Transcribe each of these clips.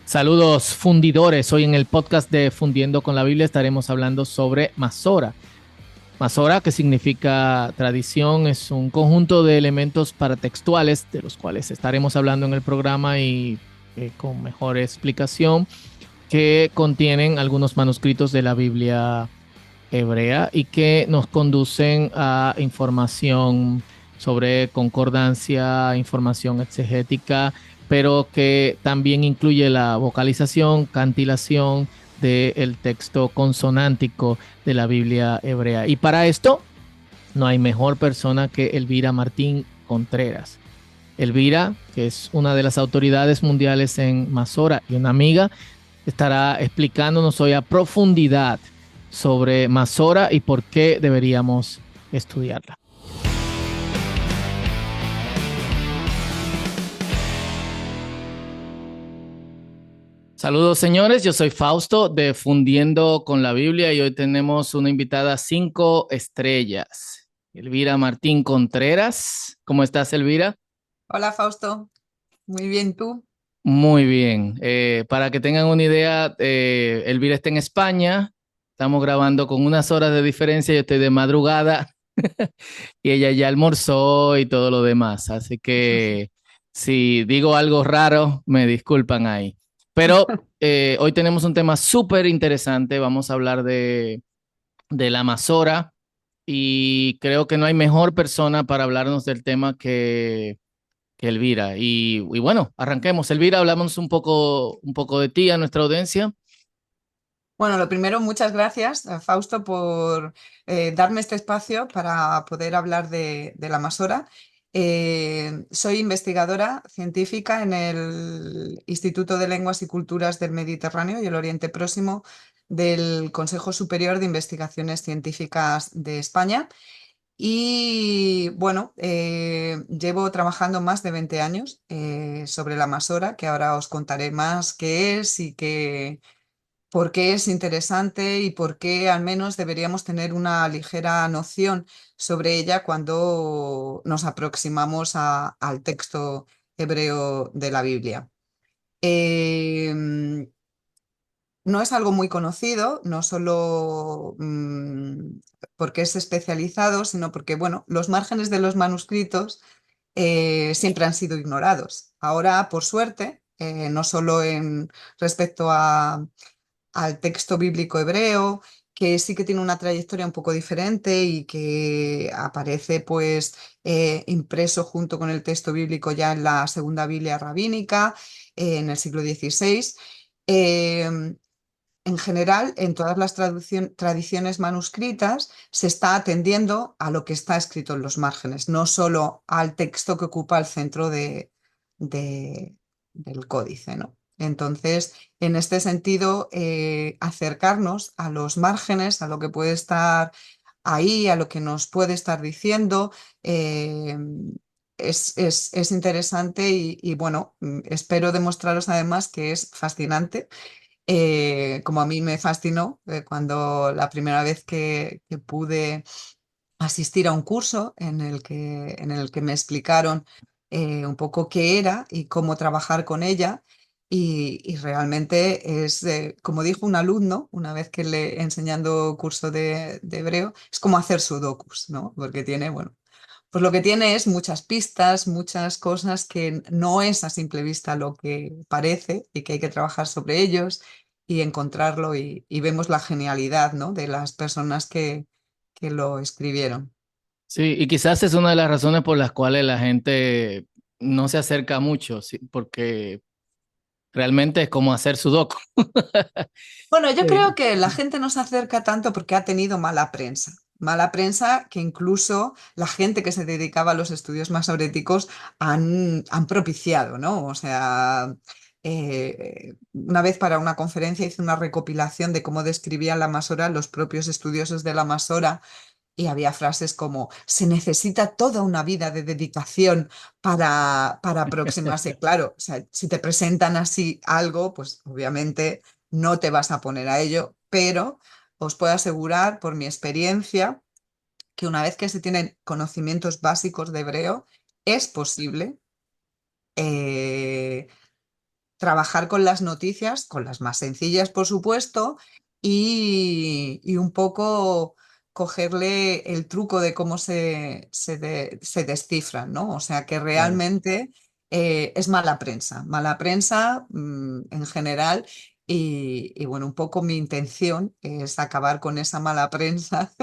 Saludos fundidores. Hoy en el podcast de Fundiendo con la Biblia estaremos hablando sobre Masora. Masora, que significa tradición, es un conjunto de elementos paratextuales de los cuales estaremos hablando en el programa y con mejor explicación, que contienen algunos manuscritos de la Biblia hebrea y que nos conducen a información sobre concordancia, información exegética, pero que también incluye la vocalización, cantilación del texto consonántico de la Biblia hebrea. Y para esto no hay mejor persona que Elvira Martín Contreras. Elvira, que es una de las autoridades mundiales en Masora y una amiga, estará explicándonos hoy a profundidad sobre Masora y por qué deberíamos estudiarla. Saludos señores, yo soy Fausto de Fundiendo con la Biblia y hoy tenemos una invitada 5 estrellas, Elvira Martín Contreras. ¿Cómo estás, Elvira? Hola Fausto, muy bien tú. Muy bien. Para que tengan una idea, Elvira está en España. Estamos grabando con unas horas de diferencia. Yo estoy de madrugada y ella ya almorzó y todo lo demás. Así que si digo algo raro, me disculpan ahí. Pero hoy tenemos un tema súper interesante. Vamos a hablar de la Masora y creo que no hay mejor persona para hablarnos del tema que Elvira. Y bueno, arranquemos. Elvira, hablamos un poco de ti a nuestra audiencia. Bueno, lo primero, muchas gracias, Fausto, por darme este espacio para poder hablar de la Masora. Soy investigadora científica en el Instituto de Lenguas y Culturas del Mediterráneo y el Oriente Próximo del Consejo Superior de Investigaciones Científicas de España. Y bueno, llevo trabajando más de 20 años sobre la Masora, que ahora os contaré más qué es y por qué es interesante y por qué al menos deberíamos tener una ligera noción sobre ella cuando nos aproximamos al texto hebreo de la Biblia. Em, no es algo muy conocido, no solo porque es especializado, sino porque, bueno, los márgenes de los manuscritos siempre han sido ignorados. Ahora, por suerte, no solo en respecto al texto bíblico hebreo, que sí que tiene una trayectoria un poco diferente y que aparece pues impreso junto con el texto bíblico ya en la segunda Biblia rabínica, en el siglo XVI. Em, en general, en todas las tradiciones manuscritas se está atendiendo a lo que está escrito en los márgenes, no solo al texto que ocupa el centro de- del códice, ¿no? Entonces, en este sentido, acercarnos a los márgenes, a lo que puede estar ahí, a lo que nos puede estar diciendo, eh, es interesante y bueno, espero demostraros además que es fascinante como a mí me fascinó cuando la primera vez que pude asistir a un curso en el que me explicaron un poco qué era y cómo trabajar con ella. Y realmente es, como dijo un alumno, una vez que le enseñando curso de hebreo, es como hacer sudokus, ¿no? Porque tiene, bueno, pues lo que tiene es muchas pistas, muchas cosas que no es a simple vista lo que parece y que hay que trabajar sobre ellos y encontrarlo y vemos la genialidad, ¿no? de las personas que lo escribieron. Sí, y quizás es una de las razones por las cuales la gente no se acerca mucho, sí, porque realmente es como hacer sudoku. Bueno, yo creo Sí. que la gente no se acerca tanto porque ha tenido mala prensa. Mala prensa que incluso la gente que se dedicaba a los estudios masoréticos han propiciado, ¿no? O sea, una vez para una conferencia hice una recopilación de cómo describían la masora los propios estudiosos de la masora y había frases como, se necesita toda una vida de dedicación para aproximarse. Claro, o sea, si te presentan así algo, pues obviamente no te vas a poner a ello, pero os puedo asegurar por mi experiencia que una vez que se tienen conocimientos básicos de hebreo, es posible eh, trabajar con las noticias, con las más sencillas, por supuesto, y un poco cogerle el truco de cómo se descifran, ¿no? O sea que Claro. realmente es mala prensa en general. Y bueno, un poco mi intención es acabar con esa mala prensa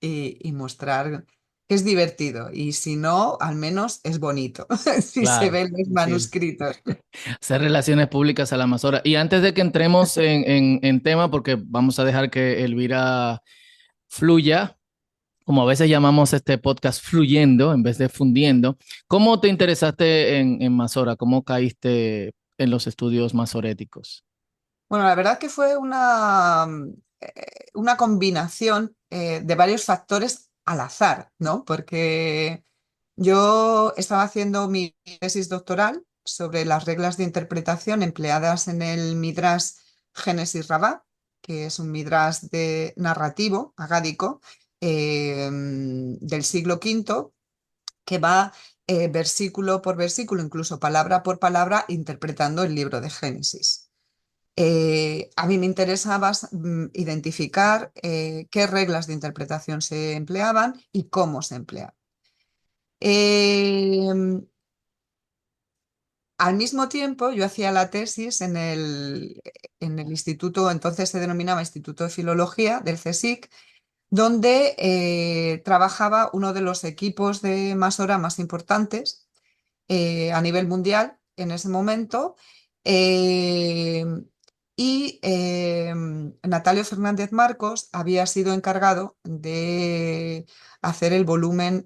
y mostrar que es divertido. Y si no, al menos es bonito, si se Claro, ven los sí. manuscritos. Hacer relaciones públicas a la Masora. Y antes de que entremos en tema, porque vamos a dejar que Elvira fluya, como a veces llamamos este podcast fluyendo en vez de fundiendo, ¿cómo te interesaste en Masora? ¿Cómo caíste en los estudios masoréticos? Bueno, la verdad que fue una combinación de varios factores al azar, ¿no? Porque yo estaba haciendo mi tesis doctoral sobre las reglas de interpretación empleadas en el Midrash Génesis Rabá, que es un midrash de narrativo agádico del siglo V, que va versículo por versículo, incluso palabra por palabra, interpretando el libro de Génesis. A mí me interesaba identificar qué reglas de interpretación se empleaban y cómo se empleaban. Eh, Al mismo tiempo, yo hacía la tesis en el instituto, entonces se denominaba Instituto de Filología del CSIC, donde trabajaba uno de los equipos de Masora más importantes a nivel mundial en ese momento. eh, Natalio Fernández Marcos había sido encargado de hacer el volumen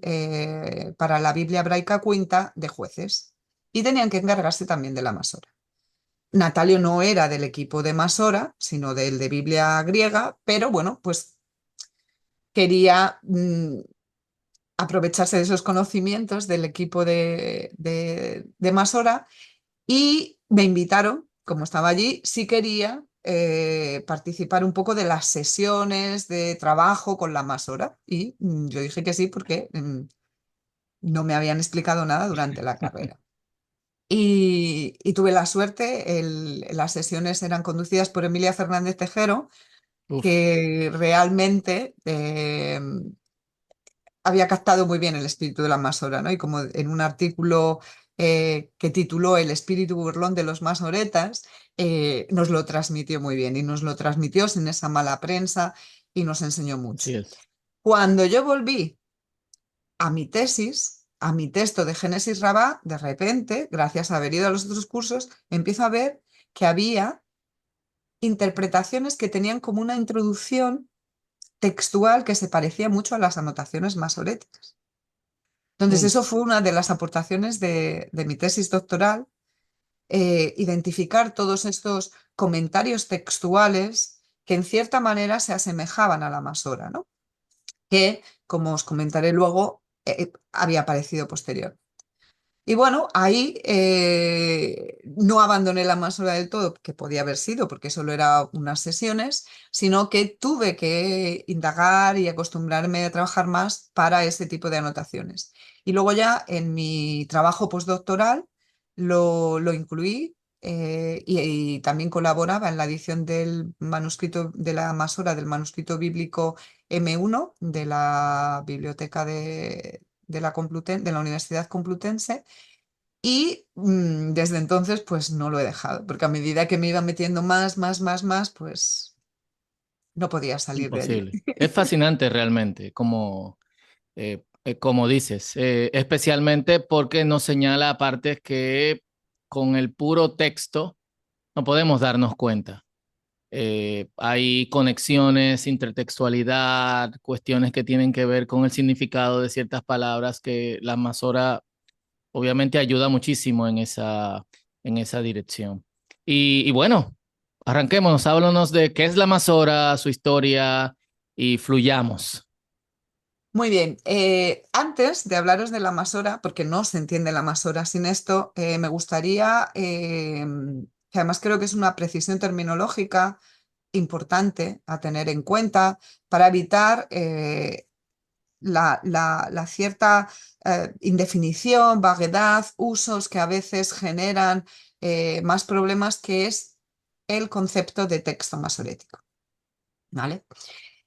para la Biblia hebraica quinta de jueces y tenían que encargarse también de la Masora. Natalio no era del equipo de Masora, sino del de Biblia griega, pero bueno, pues quería aprovecharse de esos conocimientos del equipo de Masora y me invitaron, como estaba allí, si quería participar un poco de las sesiones de trabajo con la Masora. Y yo dije que sí porque no me habían explicado nada durante la carrera. Y tuve la suerte, las sesiones eran conducidas por Emilia Fernández Tejero, Uf, que realmente había captado muy bien el espíritu de la masora, ¿no? Y como en un artículo que tituló El espíritu burlón de los masoretas, nos lo transmitió muy bien y nos lo transmitió sin esa mala prensa y nos enseñó mucho. así es. Cuando yo volví a mi tesis, a mi texto de Génesis Rabá, de repente, gracias a haber ido a los otros cursos, empiezo a ver que había interpretaciones que tenían como una introducción textual que se parecía mucho a las anotaciones masoréticas. Entonces, Mm, eso fue una de las aportaciones de mi tesis doctoral, identificar todos estos comentarios textuales que en cierta manera se asemejaban a la masora, ¿no? Que, como os comentaré luego, había aparecido posterior. Y bueno, ahí no abandoné la masora del todo, que podía haber sido, porque solo era unas sesiones, sino que tuve que indagar y acostumbrarme a trabajar más para ese tipo de anotaciones. Y luego ya en mi trabajo postdoctoral lo incluí y también colaboraba en la edición del manuscrito de la masora del manuscrito bíblico M1 de la biblioteca de la Universidad Complutense y desde entonces, pues no lo he dejado, porque a medida que me iba metiendo más, pues no podía salir de allí. imposible. Es fascinante realmente, como dices, especialmente porque nos señala partes que con el puro texto no podemos darnos cuenta. Hay conexiones, intertextualidad, cuestiones que tienen que ver con el significado de ciertas palabras que la Masora obviamente ayuda muchísimo en esa dirección. Y bueno, arranquemos, háblanos de qué es la Masora, su historia y fluyamos. Muy bien, antes de hablaros de la masora, porque no se entiende la masora sin esto, me gustaría, que además creo que es una precisión terminológica importante a tener en cuenta para evitar la cierta indefinición, vaguedad, usos que a veces generan más problemas, que es el concepto de texto masorético, ¿vale?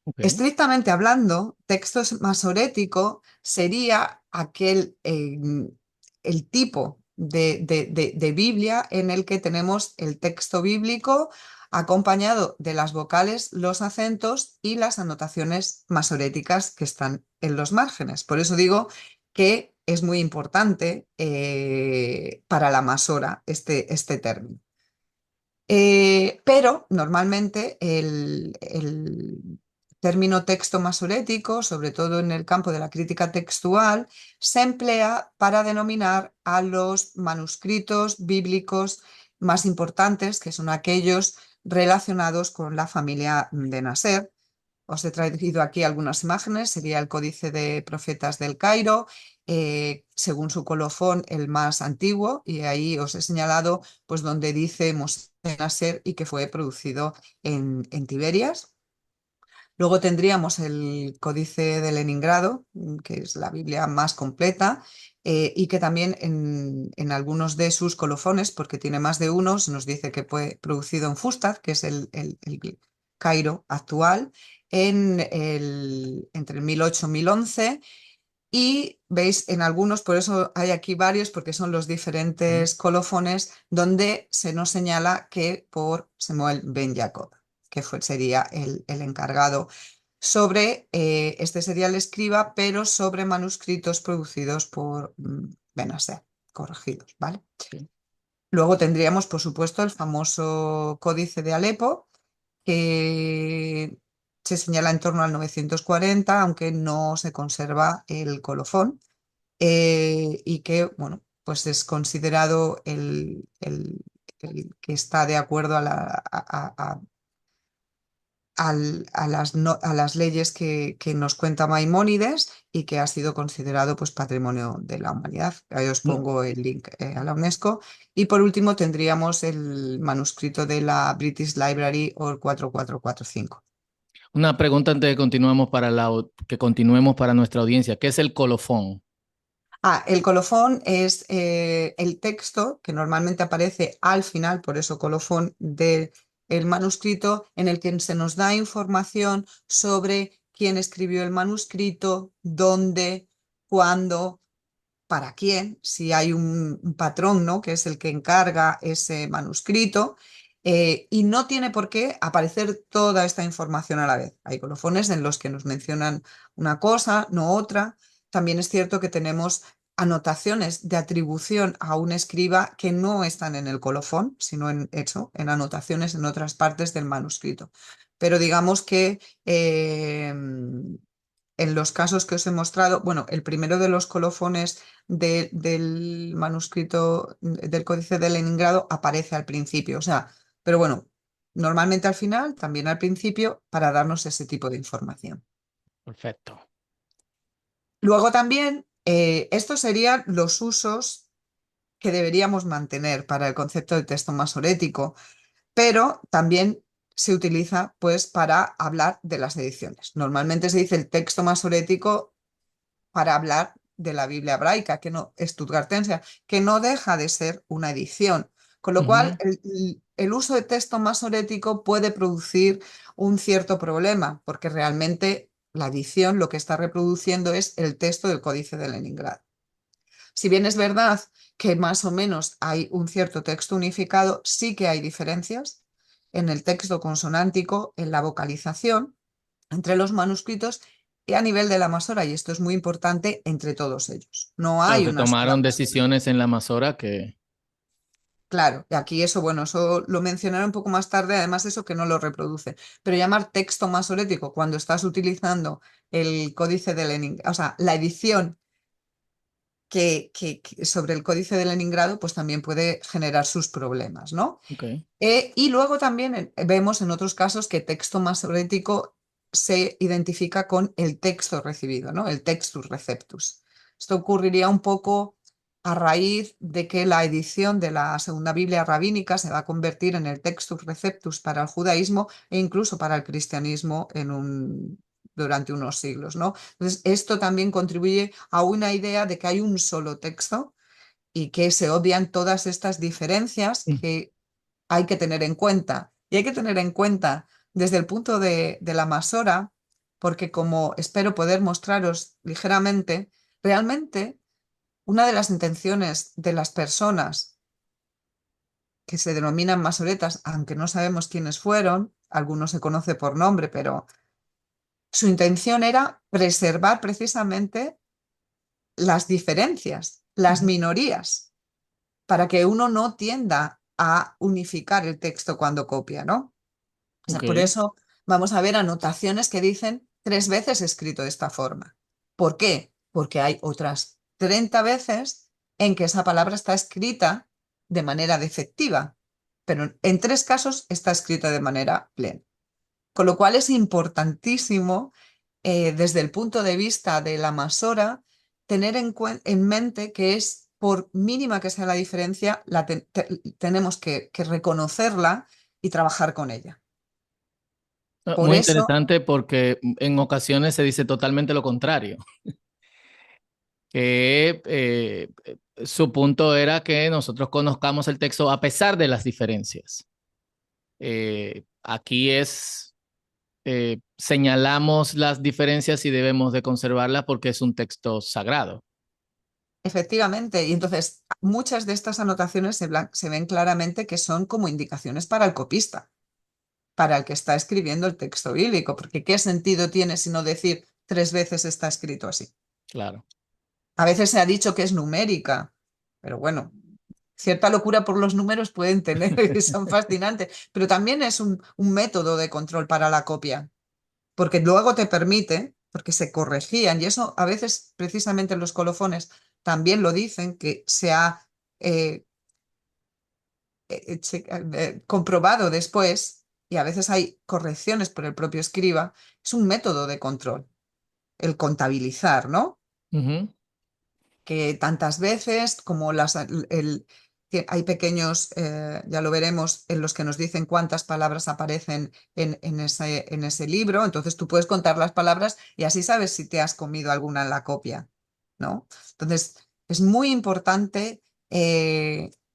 Ok. Estrictamente hablando, texto masorético sería el tipo de Biblia en el que tenemos el texto bíblico acompañado de las vocales, los acentos y las anotaciones masoréticas que están en los márgenes. Por eso digo que es muy importante para la masora este término. Pero normalmente el término texto masorético, sobre todo en el campo de la crítica textual, se emplea para denominar a los manuscritos bíblicos más importantes, que son aquellos relacionados con la familia de Nasser. Os he traído aquí algunas imágenes, sería el Códice de Profetas del Cairo, según su colofón el más antiguo, y ahí os he señalado pues donde dice Moshe Nasser y que fue producido en Tiberias. Luego tendríamos el Códice de Leningrado, que es la Biblia más completa, y que también en algunos de sus colofones, porque tiene más de uno, se nos dice que fue producido en Fustat, que es el Cairo actual, entre el 1008 y 1011. Y veis en algunos, por eso hay aquí varios, porque son los Mm. diferentes colofones donde se nos señala que por Samuel ben Jacob, que sería el encargado sobre, este sería el escriba, pero sobre manuscritos producidos por Benasser, corregidos, ¿vale? Sí. Luego tendríamos, por supuesto, el famoso Códice de Alepo, que se señala en torno al 940, aunque no se conserva el colofón, y que, bueno, pues es considerado el que está de acuerdo a las leyes que nos cuenta Maimónides, y que ha sido considerado pues patrimonio de la humanidad. Ahí os No, pongo el link a la UNESCO. Y por último tendríamos el manuscrito de la British Library o el 4445. una pregunta antes de continuemos que continuemos para nuestra audiencia. ¿Qué es el colofón? El colofón es el texto que normalmente aparece al final, por eso colofón, del manuscrito, en el que se nos da información sobre quién escribió el manuscrito, dónde, cuándo, para quién, si hay un patrón, ¿no?, que es el que encarga ese manuscrito, y no tiene por qué aparecer toda esta información a la vez. Hay colofones en los que nos mencionan una cosa, no otra. También es cierto que tenemos anotaciones de atribución a un escriba que no están en el colofón, sino en anotaciones en otras partes del manuscrito. Pero digamos que en los casos que os he mostrado, bueno, el primero de los colofones del manuscrito del Códice de Leningrado aparece al principio, o sea, pero bueno, normalmente al final, también al principio, para darnos ese tipo de información. Perfecto. Luego también, estos serían los usos que deberíamos mantener para el concepto de texto masorético, pero también se utiliza pues para hablar de las ediciones. Normalmente se dice el texto masorético para hablar de la Biblia hebraica, que no, stuttgartense, que no deja de ser una edición. Con lo cual, Ujú. el uso de texto masorético puede producir un cierto problema, porque realmente la edición lo que está reproduciendo es el texto del Códice de Leningrado. Si bien es verdad que más o menos hay un cierto texto unificado, sí que hay diferencias en el texto consonántico, en la vocalización entre los manuscritos y a nivel de la masora, y esto es muy importante entre todos ellos. No Claro, hay se una sola tomaron masora. decisiones en la Masora que... Claro, y aquí eso, bueno, eso lo mencionaré un poco más tarde, además eso que no lo reproduce, pero llamar texto masorético cuando estás utilizando el códice de Lenin, o sea, la edición sobre el códice de Leningrado, pues también puede generar sus problemas, ¿no? Ok. Y luego también vemos en otros casos que texto masorético se identifica con el texto recibido, ¿no? El textus receptus. Esto ocurriría un poco a raíz de que la edición de la Segunda Biblia rabínica se va a convertir en el textus receptus para el judaísmo e incluso para el cristianismo durante unos siglos, ¿no? Entonces, esto también contribuye a una idea de que hay un solo texto y que se obvian todas estas diferencias Mm. que hay que tener en cuenta. Y hay que tener en cuenta desde el punto de la masora, porque como espero poder mostraros ligeramente, realmente una de las intenciones de las personas que se denominan masoretas, aunque no sabemos quiénes fueron, algunos se conoce por nombre, pero su intención era preservar precisamente las diferencias, las Ujú. minorías, para que uno no tienda a unificar el texto cuando copia, ¿no? O sea, Ok, por eso vamos a ver anotaciones que dicen 3 veces escrito de esta forma. ¿Por qué? Porque hay otras 30 veces en que esa palabra está escrita de manera defectiva, pero en 3 casos está escrita de manera plena. Con lo cual es importantísimo, desde el punto de vista de la masora, tener en mente que es, por mínima que sea la diferencia, tenemos que reconocerla y trabajar con ella. Por muy eso, interesante porque en ocasiones se dice totalmente lo contrario, que su punto era que nosotros conozcamos el texto a pesar de las diferencias. Aquí es, señalamos las diferencias y debemos de conservarlas porque es un texto sagrado. efectivamente, y entonces muchas de estas anotaciones se ven claramente que son como indicaciones para el copista, para el que está escribiendo el texto bíblico, porque ¿qué sentido tiene sino decir 3 veces está escrito así? Claro. A veces se ha dicho que es numérica, pero bueno, cierta locura por los números pueden tener y son fascinantes, pero también es un método de control para la copia, porque luego te permite, porque se corregían, y eso a veces precisamente los colofones también lo dicen, que se ha eh, comprobado después, y a veces hay correcciones por el propio escriba, es un método de control, el contabilizar, ¿no? Ujú, Que tantas veces como que hay pequeños, ya lo veremos, en los que nos dicen cuántas palabras aparecen en ese libro, entonces tú puedes contar las palabras y así sabes si te has comido alguna en la copia, ¿no? Entonces, es muy importante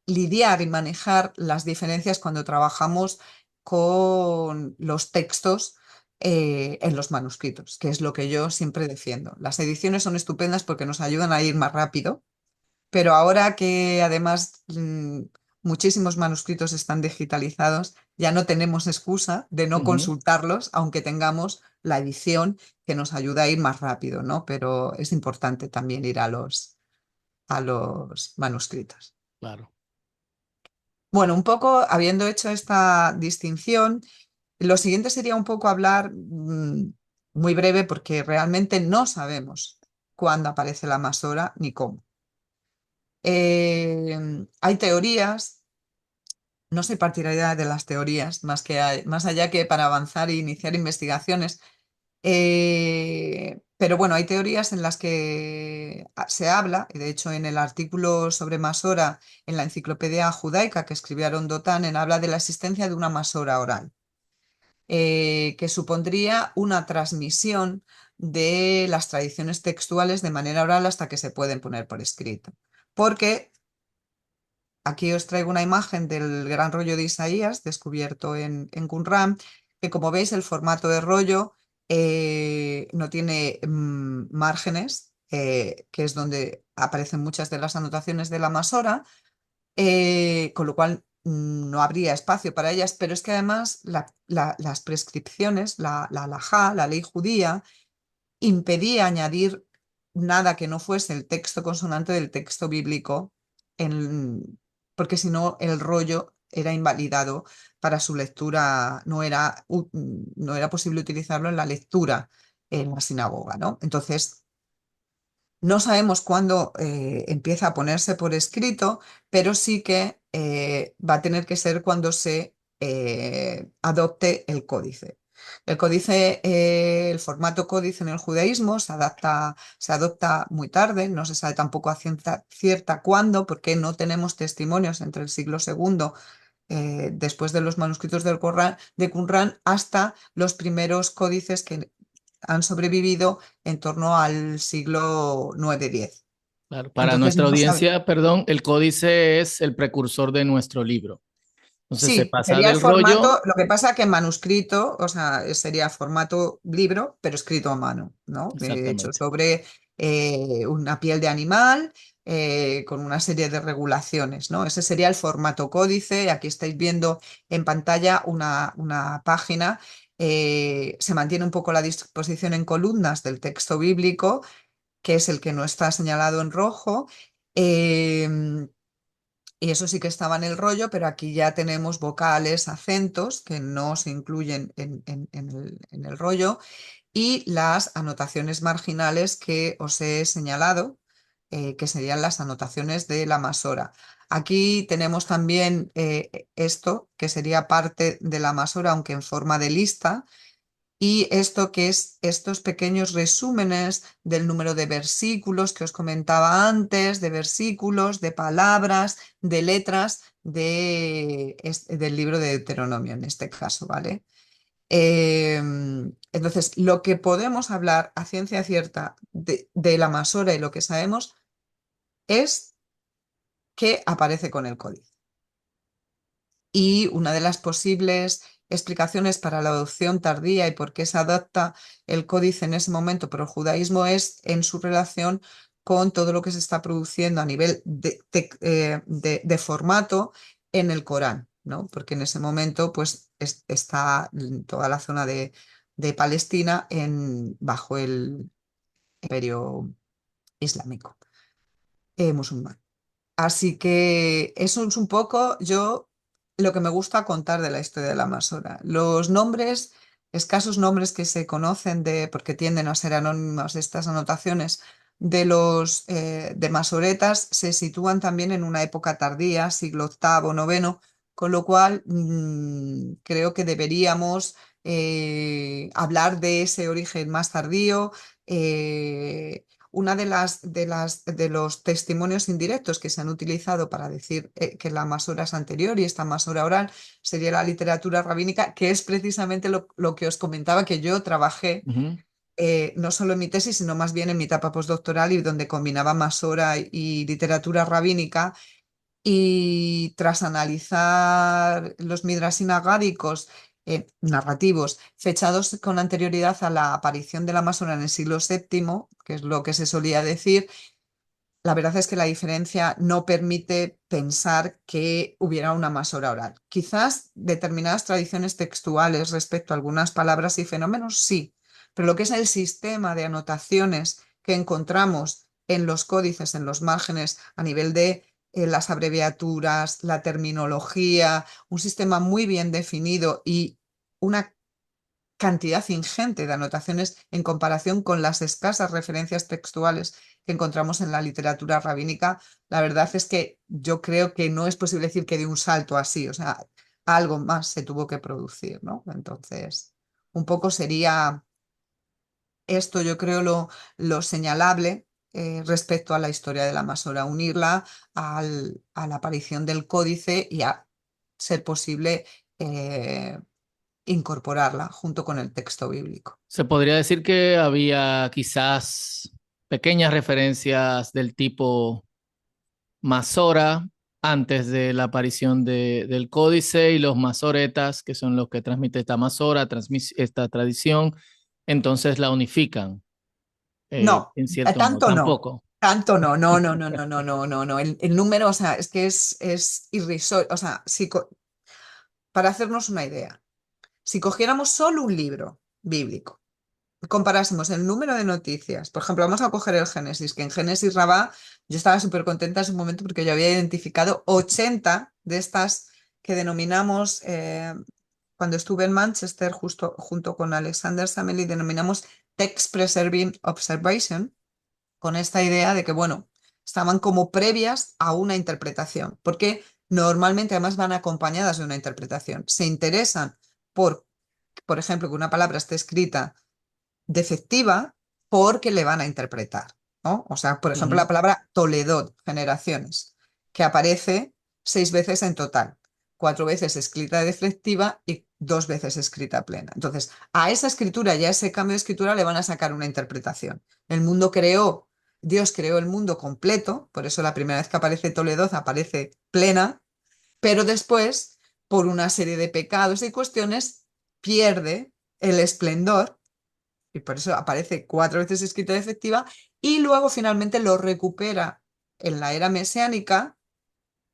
lidiar y manejar las diferencias cuando trabajamos con los textos en los manuscritos, que es lo que yo siempre defiendo. Las ediciones son estupendas porque nos ayudan a ir más rápido, pero ahora que además muchísimos manuscritos están digitalizados, ya no tenemos excusa de no ujú, consultarlos, aunque tengamos la edición que nos ayuda a ir más rápido, ¿no? Pero es importante también ir a los manuscritos. claro. Bueno, un poco habiendo hecho esta distinción, lo siguiente sería un poco hablar muy breve porque realmente no sabemos cuándo aparece la masora ni cómo. Hay teorías, no soy partidaria de las teorías, más allá que para avanzar e iniciar investigaciones, pero bueno, hay teorías en las que se habla, y de hecho en el artículo sobre masora en la Enciclopedia Judaica que escribió Aaron Dotanen habla de la existencia de una masora oral. Que supondría una transmisión de las tradiciones textuales de manera oral hasta que se pueden poner por escrito. Porque aquí os traigo una imagen del gran rollo de Isaías descubierto en Qumran, que como veis el formato de rollo no tiene márgenes, que es donde aparecen muchas de las anotaciones de la Masora, con lo cual no habría espacio para ellas, pero es que además las prescripciones, la halajá, la ley judía, impedía añadir nada que no fuese el texto consonante del texto bíblico, porque si no el rollo era invalidado para su lectura, no era posible utilizarlo en la lectura en la sinagoga, ¿no? Entonces, no sabemos cuándo empieza a ponerse por escrito, pero sí que va a tener que ser cuando se adopte el códice. El códice, el formato códice en el judaísmo se adopta muy tarde, no se sabe tampoco a ciencia cierta cuándo, porque no tenemos testimonios entre el siglo segundo, después de los manuscritos de Qumran, hasta los primeros códices que han sobrevivido en torno al siglo 9-10. Claro, para Entonces, nuestra no sabe. audiencia, perdón, el códice es el precursor de nuestro libro. Entonces se Sí, pasa sería el del rollo, formato, lo que pasa que en manuscrito, o sea, sería formato libro, pero escrito a mano, ¿no? Hecho exactamente. sobre una piel de animal, con una serie de regulaciones, ¿no? Ese sería el formato códice. Aquí estáis viendo en pantalla una página. Se mantiene un poco la disposición en columnas del texto bíblico, que es el que no está señalado en rojo. em, y eso sí que estaba en el rollo, pero aquí ya tenemos vocales, acentos que no se incluyen en el rollo, y las anotaciones marginales que os he señalado, que serían las anotaciones de la masora. Aquí tenemos también esto, que sería parte de la masora, aunque en forma de lista, y esto que es estos pequeños resúmenes del número de versículos que os comentaba antes, de versículos, de palabras, de letras del libro de Deuteronomio en este caso, ¿vale? Entonces, lo que podemos hablar a ciencia cierta de la masora y lo que sabemos es que aparece con el códice. Y una de las posibles explicaciones para la adopción tardía y por qué se adapta el códice en ese momento por el judaísmo es en su relación con todo lo que se está produciendo a nivel de formato en el Corán, ¿no? Porque en ese momento pues, está toda la zona de Palestina bajo el imperio islámico, musulmán. Así que eso es un poco yo lo que me gusta contar de la historia de la Masora. Los nombres, escasos nombres que se conocen porque tienden a ser anónimos estas anotaciones de los de masoretas, se sitúan también en una época tardía, siglo octavo, noveno, con lo cual creo que deberíamos hablar de ese origen más tardío. Una de los testimonios indirectos que se han utilizado para decir que la masora es anterior y esta masora oral sería la literatura rabínica, que es precisamente lo que os comentaba, que yo trabajé Ujú. no solo en mi tesis, sino más bien en mi etapa postdoctoral, y donde combinaba masora y literatura rabínica. Y tras analizar los midrashim agádicos narrativos fechados con anterioridad a la aparición de la masora en el siglo séptimo, que es lo que se solía decir, la verdad es que la diferencia no permite pensar que hubiera una masora oral. Quizás determinadas tradiciones textuales respecto a algunas palabras y fenómenos, sí, pero lo que es el sistema de anotaciones que encontramos en los códices, en los márgenes, a nivel de las abreviaturas, la terminología, un sistema muy bien definido y una cantidad ingente de anotaciones en comparación con las escasas referencias textuales que encontramos en la literatura rabínica, la verdad es que yo creo que no es posible decir que de un salto así, o sea, algo más se tuvo que producir, ¿no? Entonces, un poco sería esto, yo creo, lo señalable respecto a la historia de la Masora, unirla a la aparición del códice y a ser posible incorporarla junto con el texto bíblico. Se podría decir que había quizás pequeñas referencias del tipo Masora antes de la aparición del códice y los masoretas, que son los que transmiten esta Masora, esta tradición, entonces la unifican, No, en cierto modo, tanto no. tampoco. Tanto no, no, no, no, no, no, no, no, no. El número, o sea, es que es irrisorio. O sea, para hacernos una idea, si cogiéramos solo un libro bíblico, comparásemos el número de noticias, por ejemplo, vamos a coger el Génesis, que en Génesis Rabá yo estaba súper contenta en su momento porque yo había identificado 80 de estas que denominamos, cuando estuve en Manchester, justo junto con Alexander Sameli, denominamos Text Preserving Observation, con esta idea de que, bueno, estaban como previas a una interpretación, porque normalmente además van acompañadas de una interpretación. Se interesan por ejemplo, que una palabra esté escrita defectiva porque le van a interpretar, ¿no? O sea, por ejemplo, la Ujú. palabra Toledot, generaciones, que aparece 6 veces en total, 4 veces escrita defectiva y 2 veces escrita plena. Entonces, a esa escritura y a ese cambio de escritura le van a sacar una interpretación. El mundo creó Dios creó el mundo completo, por eso la primera vez que aparece Toledo aparece plena, pero después, por una serie de pecados y cuestiones, pierde el esplendor, y por eso aparece 4 veces escrito de efectiva, y luego finalmente lo recupera en la era mesiánica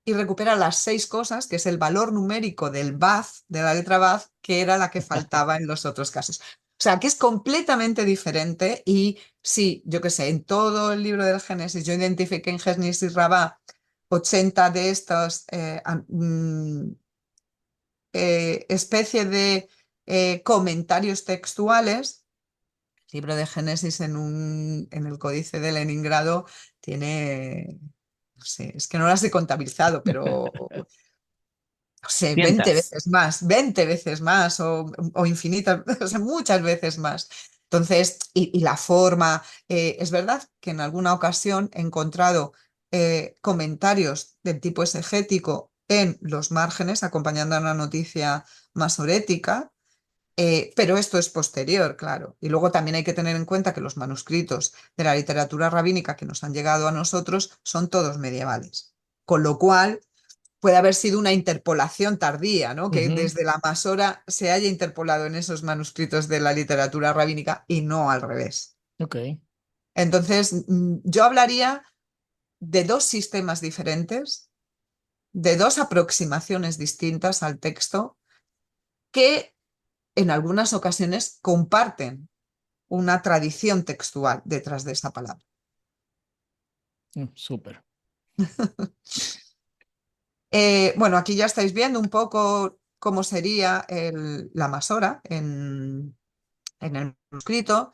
y recupera las 6 cosas, que es el valor numérico del Baz, de la letra Baz, que era la que faltaba en los otros casos. O sea, que es completamente diferente y sí, yo qué sé, en todo el libro del Génesis yo identifiqué en Génesis Rabá 80 de estos especie de comentarios textuales. El libro de Génesis en el Códice de Leningrado tiene, no sé, es que no las he contabilizado, pero no sé, 20 Cientas. veces más, 20 veces más o infinitas, o sea, muchas veces más. Entonces, y la forma, es verdad que en alguna ocasión he encontrado comentarios del tipo exegético en los márgenes, acompañando a una noticia masorética, pero esto es posterior, claro. Y luego también hay que tener en cuenta que los manuscritos de la literatura rabínica que nos han llegado a nosotros son todos medievales. Con lo cual, puede haber sido una interpolación tardía, ¿no? Que Ujú. desde la Masora se haya interpolado en esos manuscritos de la literatura rabínica y no al revés. Ok. Entonces, yo hablaría de dos sistemas diferentes, de dos aproximaciones distintas al texto que en algunas ocasiones comparten una tradición textual detrás de esa palabra. Súper. Bueno, aquí ya estáis viendo un poco cómo sería la Masora en el manuscrito.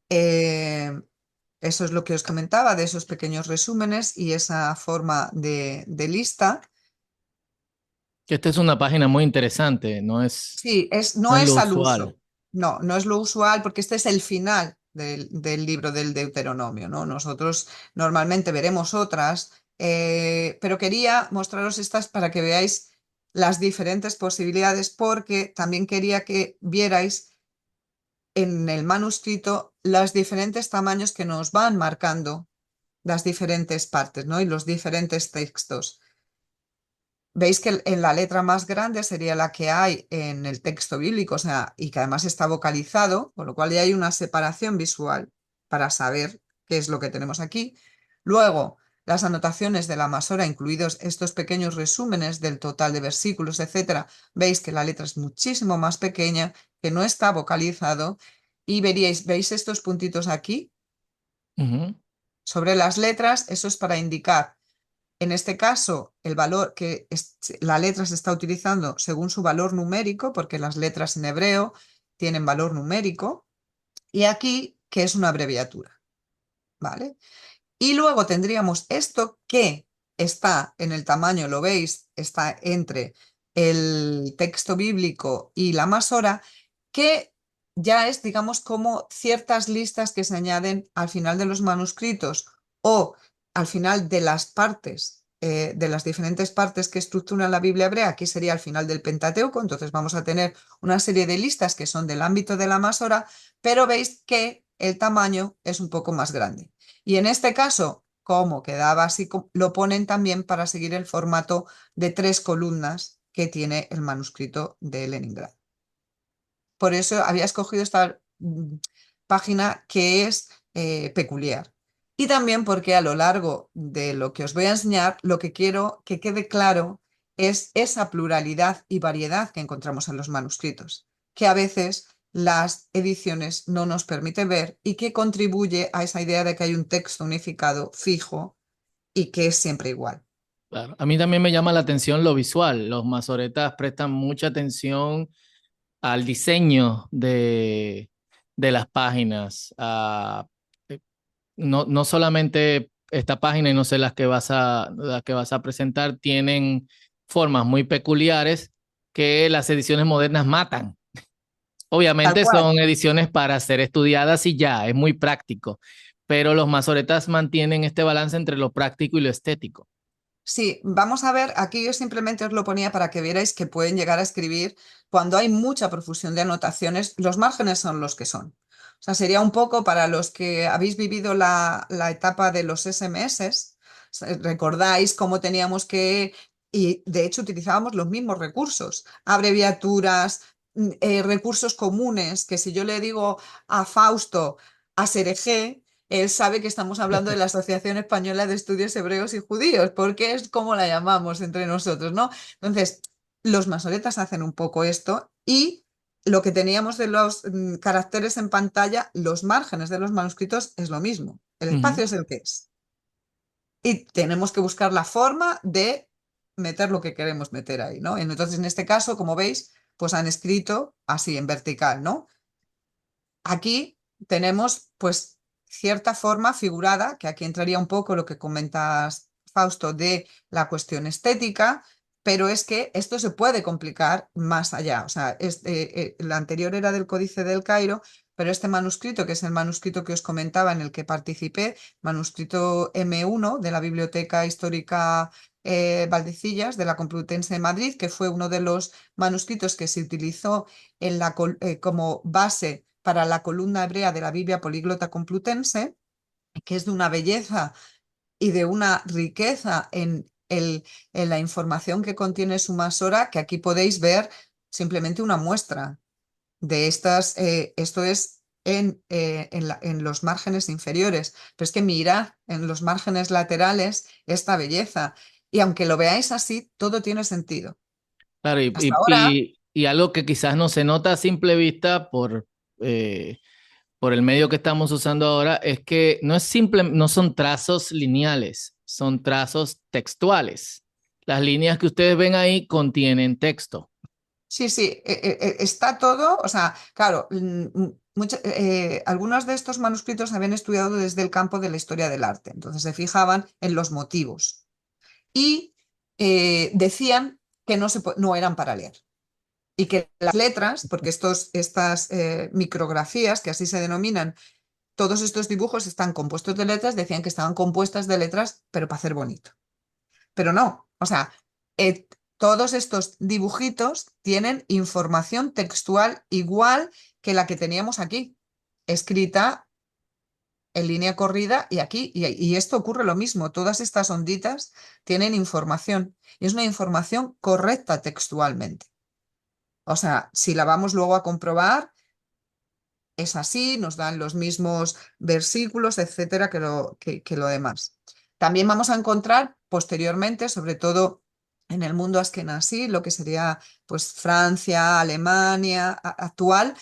Eh, Eso es lo que os comentaba de esos pequeños resúmenes y esa forma de lista. Que esta es una página muy interesante, Sí, no no es lo es al usual. uso. No, no es lo usual porque este es el final del libro del Deuteronomio, ¿no? Nosotros normalmente veremos otras, pero quería mostraros estas para que veáis las diferentes posibilidades porque también quería que vierais en el manuscrito los diferentes tamaños que nos van marcando las diferentes partes, ¿no? Y los diferentes textos. Veis que en la letra más grande sería la que hay en el texto bíblico, o sea, y que además está vocalizado, con lo cual ya hay una separación visual para saber qué es lo que tenemos aquí. Luego, las anotaciones de la Masora, incluidos estos pequeños resúmenes del total de versículos, etcétera, veis que la letra es muchísimo más pequeña, que no está vocalizado, y veis estos puntitos aquí Ujú. sobre las letras, eso es para indicar en este caso, el valor que la letra se está utilizando según su valor numérico, porque las letras en hebreo tienen valor numérico, y aquí que es una abreviatura, ¿vale? Y luego tendríamos esto que está en el tamaño, lo veis, está entre el texto bíblico y la masora, que ya es, digamos, como ciertas listas que se añaden al final de los manuscritos o al final de las partes, de las diferentes partes que estructuran la Biblia hebrea. Aquí sería al final del Pentateuco, entonces vamos a tener una serie de listas que son del ámbito de la masora, pero veis que el tamaño es un poco más grande. Y en este caso, como quedaba así, lo ponen también para seguir el formato de 3 columnas que tiene el manuscrito de Leningrado. Por eso había escogido esta página que es peculiar. Y también porque a lo largo de lo que os voy a enseñar, lo que quiero que quede claro es esa pluralidad y variedad que encontramos en los manuscritos, que a veces las ediciones no nos permiten ver y que contribuye a esa idea de que hay un texto unificado, fijo y que es siempre igual. Claro. A mí también me llama la atención lo visual. Los masoretas prestan mucha atención al diseño de las páginas. No solamente esta página y no sé las que vas a presentar tienen formas muy peculiares que las ediciones modernas matan. Tal Obviamente cual. son ediciones para ser estudiadas y ya, es muy práctico, pero los masoretas mantienen este balance entre lo práctico y lo estético. Sí, vamos a ver, aquí yo simplemente os lo ponía para que vierais que pueden llegar a escribir cuando hay mucha profusión de anotaciones, los márgenes son los que son. O sea, sería un poco para los que habéis vivido la etapa de los SMS. Recordáis cómo teníamos que, y de hecho utilizábamos los mismos recursos, abreviaturas, recursos comunes, que si yo le digo a Fausto, a Serejé, él sabe que estamos hablando de la Asociación Española de Estudios Hebreos y Judíos, porque es como la llamamos entre nosotros, ¿no? Entonces, los masoretas hacen un poco esto y lo que teníamos de los caracteres en pantalla, los márgenes de los manuscritos es lo mismo. El Ujú. espacio es el que es. Y tenemos que buscar la forma de meter lo que queremos meter ahí, ¿no? Entonces, en este caso, como veis, pues han escrito así en vertical, ¿no? Aquí tenemos pues cierta forma figurada, que aquí entraría un poco lo que comentas, Fausto, de la cuestión estética, pero es que esto se puede complicar más allá. O sea, la anterior era del Códice del Cairo, pero este manuscrito, que es el manuscrito que os comentaba en el que participé, manuscrito M1 de la Biblioteca Histórica Valdecillas de la Complutense de Madrid, que fue uno de los manuscritos que se utilizó como base para la columna hebrea de la Biblia Políglota Complutense, que es de una belleza y de una riqueza en la información que contiene su masora, que aquí podéis ver simplemente una muestra de estas. Esto es en los márgenes inferiores, pero es que mirad en los márgenes laterales esta belleza. Y aunque lo veáis así, todo tiene sentido. Claro, Hasta ahora, y algo que quizás no se nota a simple vista por el medio que estamos usando ahora es que no es simple, no son trazos lineales, son trazos textuales. Las líneas que ustedes ven ahí contienen texto. sí, sí, está todo, o sea, claro, algunos de estos manuscritos habían estudiado desde el campo de la historia del arte, entonces se fijaban en los motivos y decían que no eran para leer y que las letras, porque estas micrografías, que así se denominan, todos estos dibujos están compuestos de letras, decían que estaban compuestas de letras, pero para hacer bonito. Pero no, o sea, eh, todos estos dibujitos tienen información textual igual que la que teníamos aquí, escrita en línea corrida y aquí, y esto ocurre lo mismo, todas estas onditas tienen información y es una información correcta textualmente. O sea, si la vamos luego a comprobar, es así, nos dan los mismos versículos, etcétera, que lo demás. También vamos a encontrar posteriormente, sobre todo en el mundo askenazí, lo que sería pues Francia, Alemania actual,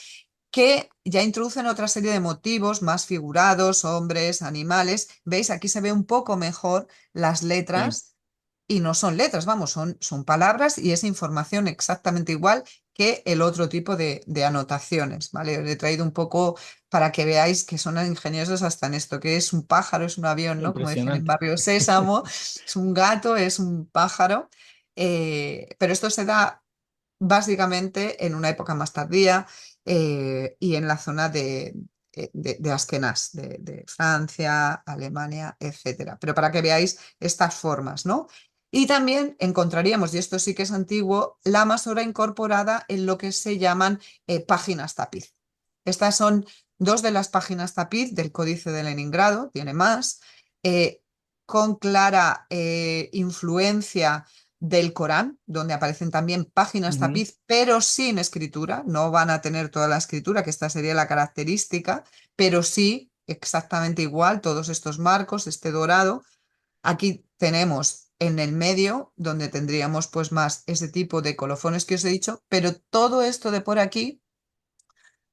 que ya introducen otra serie de motivos más figurados, hombres, animales. ¿Veis? Aquí se ve un poco mejor las Sí, letras y no son letras, vamos, son palabras y es información exactamente igual que el otro tipo de anotaciones, ¿vale? Os he traído un poco para que veáis que son ingeniosos hasta en esto, que es un pájaro, es un avión, ¿no? Como decían en impresionante. Barrio Sésamo, es un gato, es un pájaro, pero esto se da básicamente en una época más tardía y en la zona de Askenaz, de Francia, Alemania, etcétera. Pero para que veáis estas formas, ¿no? Y también encontraríamos, y esto sí que es antiguo, la masora incorporada en lo que se llaman páginas tapiz. Estas son dos de las páginas tapiz del Códice de Leningrado, tiene más, eh, con clara influencia del Corán, donde aparecen también páginas Ujú. tapiz, pero sin escritura. No van a tener toda la escritura, que esta sería la característica, pero sí exactamente igual, todos estos marcos, este dorado. Aquí tenemos en el medio, donde tendríamos pues más ese tipo de colofones que os he dicho, pero todo esto de por aquí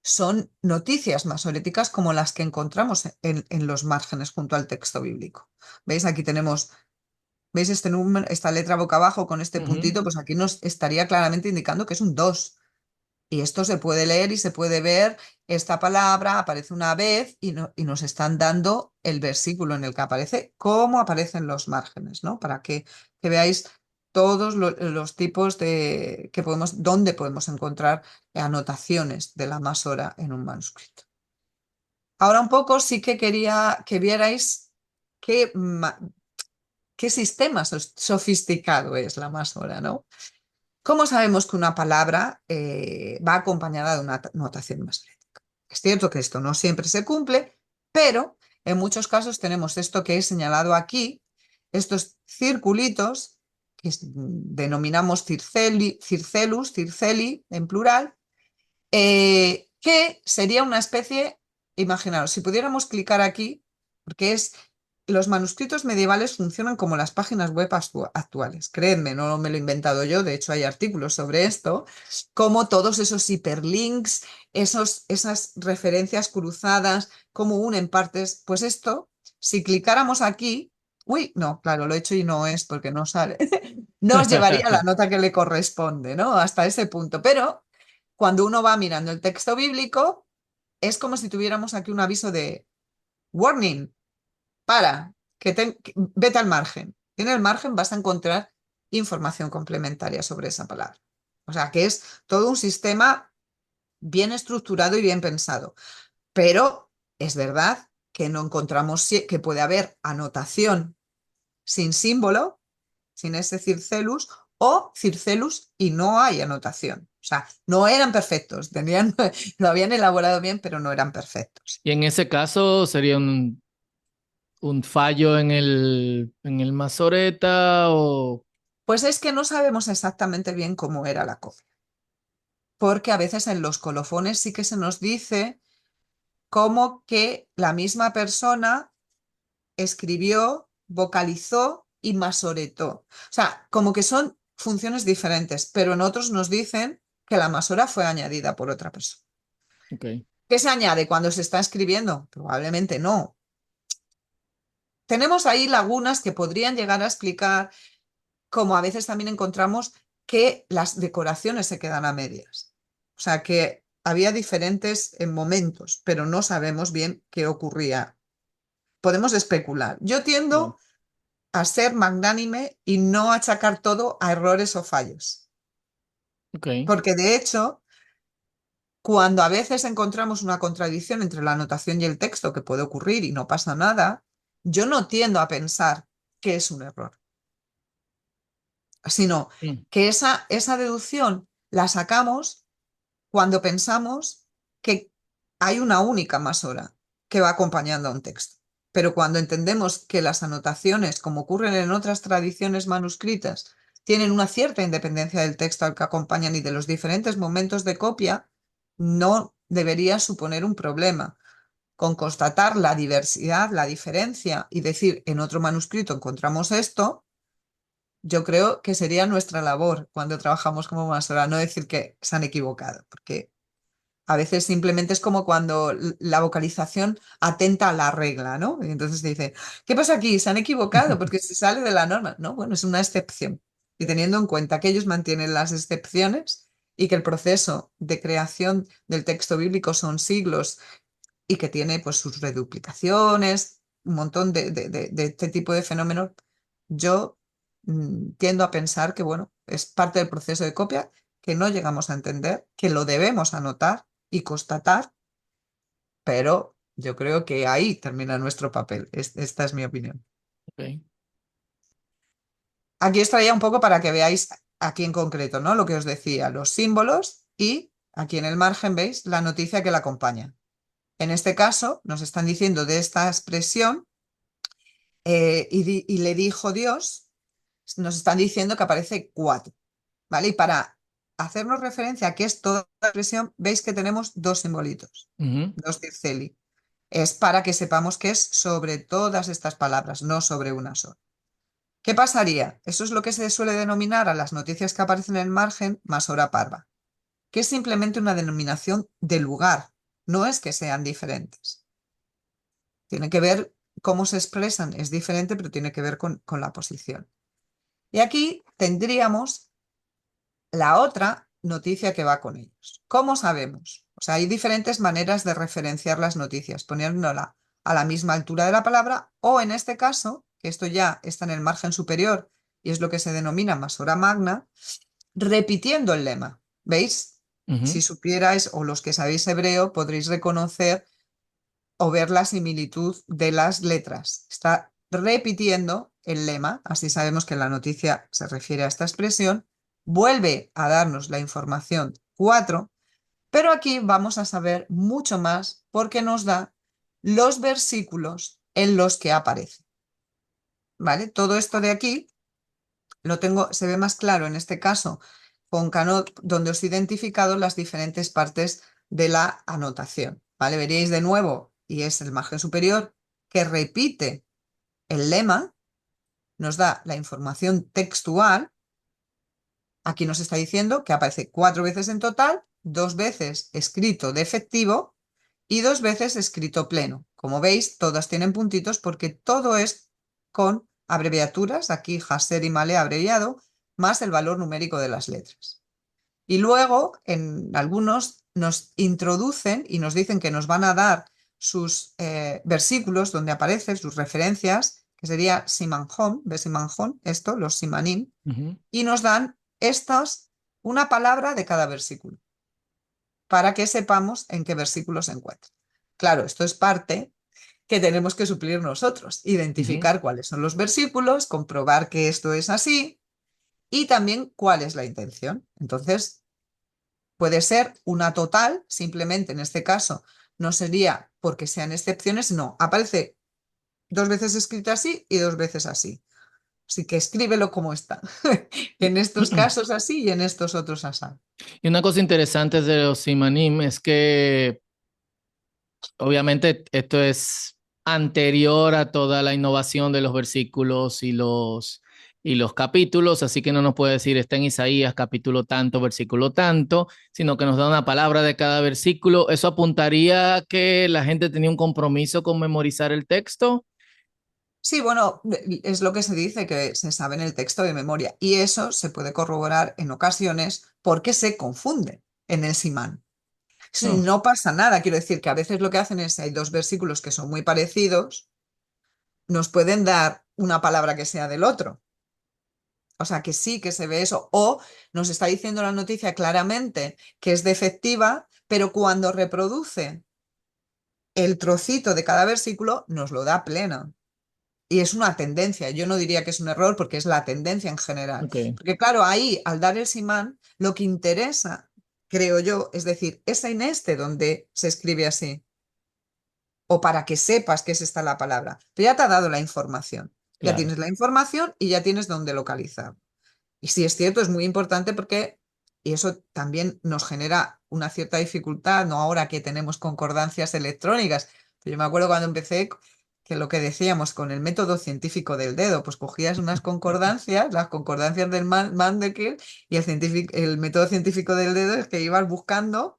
son noticias masoréticas como las que encontramos en los márgenes junto al texto bíblico. ¿Veis? Aquí tenemos. ¿Veis este número, esta letra boca abajo con este Ujú. puntito? Pues aquí nos estaría claramente indicando que es un 2. Y esto se puede leer y se puede ver, esta palabra aparece una vez y nos están dando el versículo en el que aparece, cómo aparecen los márgenes, ¿no? Para que veáis todos los tipos que podemos, dónde podemos encontrar anotaciones de la masora en un manuscrito. Ahora un poco sí que quería que vierais qué, qué sistema sofisticado es la masora, ¿no? ¿Cómo sabemos que una palabra va acompañada de una notación masórica? Es cierto que esto no siempre se cumple, pero en muchos casos tenemos esto que he señalado aquí, estos circulitos que denominamos circeli en plural, que sería una especie, imaginaos, si pudiéramos clicar aquí, porque los manuscritos medievales funcionan como las páginas web actuales. Creedme, no me lo he inventado yo, de hecho hay artículos sobre esto, como todos esos hiperlinks, esas referencias cruzadas, cómo unen partes. Pues esto, si clicáramos aquí, uy, no, claro, lo he hecho y no es porque no sale, nos llevaría a la nota que le corresponde, ¿no? Hasta ese punto. Pero cuando uno va mirando el texto bíblico, es como si tuviéramos aquí un aviso de warning, vete al margen. En el margen vas a encontrar información complementaria sobre esa palabra. O sea, que es todo un sistema bien estructurado y bien pensado. Pero es verdad que no encontramos que puede haber anotación sin símbolo, sin ese circelus, o circelus y no hay anotación. O sea, no eran perfectos, lo habían elaborado bien, pero no eran perfectos. Y en ese caso sería un fallo en el Masoreta o... Pues es que no sabemos exactamente bien cómo era la copia, porque a veces en los colofones sí que se nos dice como que la misma persona escribió, vocalizó y masoretó. O sea, como que son funciones diferentes, pero en otros nos dicen que la masora fue añadida por otra persona. Ok. ¿Qué se añade cuando se está escribiendo? Probablemente no. Tenemos ahí lagunas que podrían llegar a explicar, como a veces también encontramos que las decoraciones se quedan a medias. O sea, que había diferentes momentos, pero no sabemos bien qué ocurría. Podemos especular. Yo Bien. tiendo a ser magnánime y no achacar todo a errores o fallos, Ok. porque de hecho, cuando a veces encontramos una contradicción entre la anotación y el texto, que puede ocurrir y no pasa nada, yo no tiendo a pensar que es un error, sino Mm. que esa deducción la sacamos cuando pensamos que hay una única masora que va acompañando a un texto. Pero cuando entendemos que las anotaciones, como ocurren en otras tradiciones manuscritas, tienen una cierta independencia del texto al que acompañan y de los diferentes momentos de copia, no debería suponer un problema. Con constatar la diversidad, la diferencia y decir, en otro manuscrito encontramos esto, yo creo que sería nuestra labor cuando trabajamos como masora, no decir que se han equivocado, porque a veces simplemente es como cuando la vocalización atenta a la regla, ¿no? Y entonces se dice, ¿qué pasa aquí? Se han equivocado porque se sale de la norma. No, bueno, es una excepción. Y teniendo en cuenta que ellos mantienen las excepciones y que el proceso de creación del texto bíblico son siglos y que tiene pues sus reduplicaciones, un montón de este tipo de fenómenos, yo tiendo a pensar que, bueno, es parte del proceso de copia que no llegamos a entender, que lo debemos anotar y constatar, pero yo creo que ahí termina nuestro papel. Esta es mi opinión. Ok. Aquí os traía un poco para que veáis aquí en concreto, ¿no? Lo que os decía, los símbolos y aquí en el margen veis la noticia que la acompaña. En este caso nos están diciendo de esta expresión y le dijo Dios, nos están diciendo que aparece 4, ¿vale? Y para hacernos referencia a qué es toda la expresión, veis que tenemos dos simbolitos, Ujú. dos circeli. Es para que sepamos que es sobre todas estas palabras, no sobre una sola. ¿Qué pasaría? Eso es lo que se suele denominar a las noticias que aparecen en el margen masora parva, que es simplemente una denominación de lugar, no es que sean diferentes. Tiene que ver cómo se expresan, es diferente, pero tiene que ver con la posición. Y aquí tendríamos la otra noticia que va con ellos. ¿Cómo sabemos? O sea, hay diferentes maneras de referenciar las noticias, poniéndola a la misma altura de la palabra o en este caso, que esto ya está en el margen superior y es lo que se denomina masora magna, repitiendo el lema. ¿Veis? Ujú. Si supierais o los que sabéis hebreo podréis reconocer o ver la similitud de las letras. Está repitiendo el lema, así sabemos que la noticia se refiere a esta expresión, vuelve a darnos la información 4 Pero aquí vamos a saber mucho más porque nos da los versículos en los que aparece. ¿Vale? Todo esto de aquí lo tengo, se ve más claro en este caso con Canot, donde os he identificado las diferentes partes de la anotación. ¿Vale? Veréis de nuevo, y es el margen superior, que repite el lema, nos da la información textual. Aquí nos está diciendo que aparece 4 veces en total, 2 veces escrito de efectivo y 2 veces escrito pleno. Como veis, todas tienen puntitos porque todo es con abreviaturas, aquí Haser y Male abreviado, más el valor numérico de las letras. Y luego, en algunos nos introducen y nos dicen que nos van a dar sus versículos donde aparecen sus referencias, que sería Simanjón, de Simanjón, esto, los Simanim, y nos dan estas, una palabra de cada versículo, para que sepamos en qué versículo se encuentra. Claro, esto es parte que tenemos que suplir nosotros, Ujú. identificar cuáles son los versículos, comprobar que esto es así y también cuál es la intención. Entonces, puede ser una total, simplemente en este caso no sería porque sean excepciones, no, aparece 2 veces escrito así y 2 veces así. Así que escríbelo como está. En estos casos así y en estos otros así. Y una cosa interesante de los Simanim es que obviamente esto es anterior a toda la innovación de los versículos y los capítulos, así que no nos puede decir está en Isaías capítulo tanto, versículo tanto, sino que nos da una palabra de cada versículo. ¿Eso apuntaría a que la gente tenía un compromiso con memorizar el texto? Sí, bueno, es lo que se dice, que se sabe en el texto de memoria. Y eso se puede corroborar en ocasiones porque se confunde en el simán. Sí, Oh, no pasa nada, quiero decir que a veces lo que hacen es, hay 2 versículos que son muy parecidos, nos pueden dar una palabra que sea del otro. O sea, que sí que se ve eso. O nos está diciendo la noticia claramente que es defectiva, pero cuando reproduce el trocito de cada versículo, nos lo da plena. Y es una tendencia. Yo no diría que es un error porque es la tendencia en general. ok, Porque claro, ahí, al dar el simán, lo que interesa, creo yo, es decir, es en este donde se escribe así. O para que sepas que es esta la palabra. Pero ya te ha dado la información. Ya claro, tienes la información y ya tienes dónde localizar. Y sí, es cierto, es muy importante porque, y eso también nos genera una cierta dificultad, no ahora que tenemos concordancias electrónicas. Yo me acuerdo cuando empecé que lo que decíamos con el método científico del dedo, pues cogías unas concordancias, las concordancias del Mandeker, y el método científico del dedo es que ibas buscando,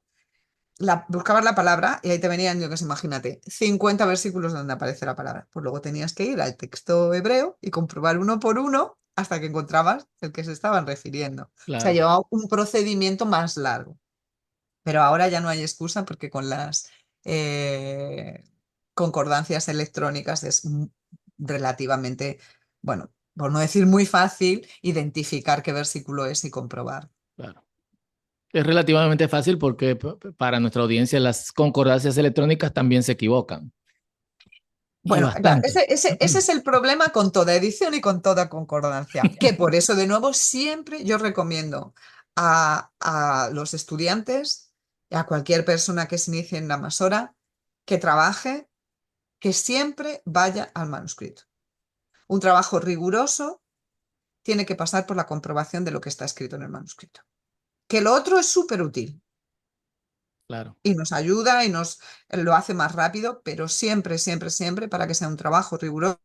buscabas la palabra y ahí te venían, yo que sé, imagínate, 50 versículos donde aparece la palabra. Pues luego tenías que ir al texto hebreo y comprobar uno por uno hasta que encontrabas el que se estaban refiriendo. O sea, claro. llevaba un procedimiento más largo. Pero ahora ya no hay excusa porque con las eh, concordancias electrónicas es relativamente, bueno, por no decir muy fácil, identificar qué versículo es y comprobar. Claro. Es relativamente fácil porque para nuestra audiencia las concordancias electrónicas también se equivocan y Bueno, claro, bastante. ese es el problema con toda edición y con toda concordancia, que por eso, de nuevo, siempre yo recomiendo a los estudiantes, a cualquier persona que se inicie en la Masora, que trabaje, que siempre vaya al manuscrito. Un trabajo riguroso tiene que pasar por la comprobación de lo que está escrito en el manuscrito. Que lo otro es súper útil Claro, y nos ayuda y nos lo hace más rápido, pero siempre, siempre, siempre, para que sea un trabajo riguroso,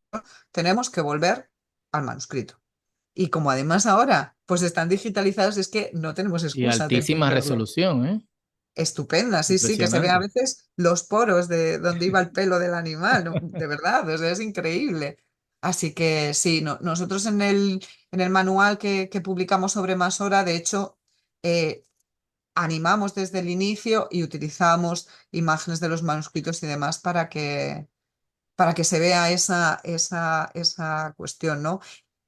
tenemos que volver al manuscrito. Y como además ahora pues están digitalizados, es que no tenemos y excusa, tenemos altísima que verlo. resolución, ¿eh? Estupenda, sí, sí, que se ve a Impresionante. veces los poros de donde iba el pelo del animal, ¿no? De verdad, o sea, es increíble. Así que sí, nosotros en el manual que publicamos sobre Masora, de hecho, eh, animamos desde el inicio y utilizamos imágenes de los manuscritos y demás para que se vea esa cuestión, ¿no?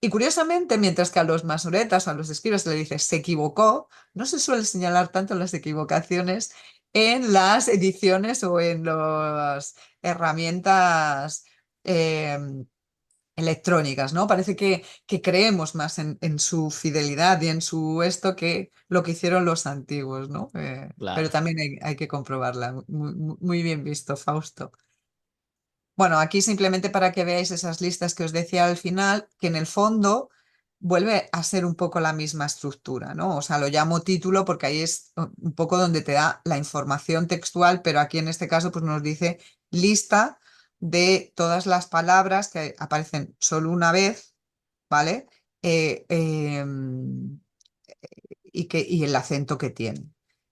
Y curiosamente, mientras que a los masoretas o a los escribas se le dice se equivocó, no se suele señalar tanto las equivocaciones en las ediciones o en las herramientas eh, electrónicas, ¿no? Parece que creemos más en su fidelidad y en su esto que lo que hicieron los antiguos, ¿no? Pero Claro. también hay que comprobarla. Muy bien visto, Fausto. Bueno, aquí simplemente para que veáis esas listas que os decía al final, que en el fondo vuelve a ser un poco la misma estructura, ¿no? O sea, lo llamo título porque ahí es un poco donde te da la información textual, pero aquí en este caso pues nos dice lista de todas las palabras que aparecen solo una vez, ¿vale? Eh, em, y el acento que tiene.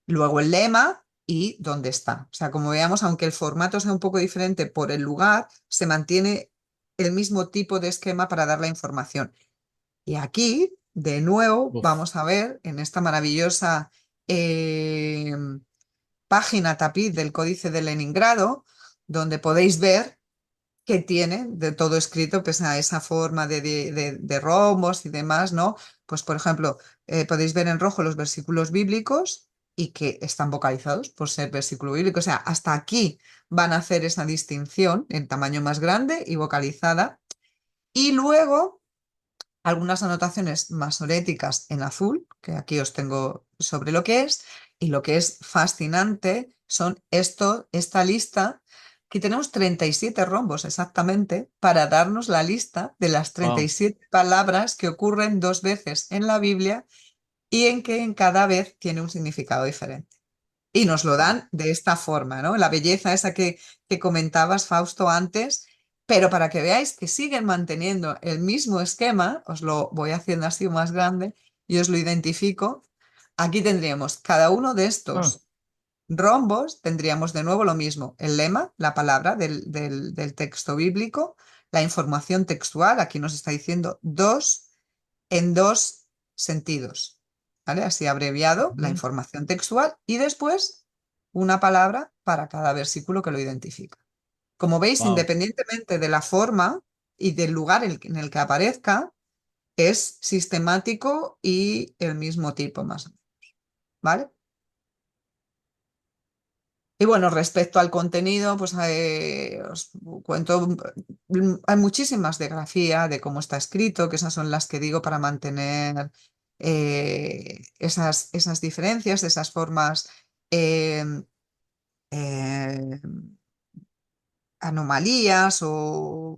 Luego el lema y dónde está. O sea, como veamos, aunque el formato sea un poco diferente por el lugar, se mantiene el mismo tipo de esquema para dar la información. Y aquí, de nuevo, Uf. vamos a ver en esta maravillosa eh, página tapiz del Códice de Leningrado, donde podéis ver que tiene de todo escrito, pues a esa forma de rombos y demás, ¿no? Pues, por ejemplo, podéis ver en rojo los versículos bíblicos y que están vocalizados por ser versículo bíblico. O sea, hasta aquí van a hacer esa distinción en tamaño más grande y vocalizada. Y luego algunas anotaciones masoréticas en azul, que aquí os tengo sobre lo que es, y lo que es fascinante son esta lista, que tenemos 37 rombos exactamente para darnos la lista de las treinta y Wow. siete palabras que ocurren dos veces en la Biblia y en que en cada vez tiene un significado diferente. Y nos lo Wow. dan de esta forma, ¿no? La belleza esa que comentabas, Fausto, antes, pero para que veáis que siguen manteniendo el mismo esquema, os lo voy haciendo así más grande y os lo identifico. Aquí tendríamos cada uno de Ah, estos rombos, tendríamos de nuevo lo mismo, el lema, la palabra del texto bíblico, la información textual, aquí nos está diciendo dos en dos sentidos, ¿vale? Así abreviado, la ujú. información textual y después una palabra para cada versículo que lo identifica. Como veis, Wow. independientemente de la forma y del lugar en el que aparezca, es sistemático y el mismo tipo más o menos, ¿vale? Y bueno, respecto al contenido, pues os cuento, hay muchísimas de grafía, de cómo está escrito, que esas son las que digo para mantener esas diferencias, esas formas, eh, eh, anomalías o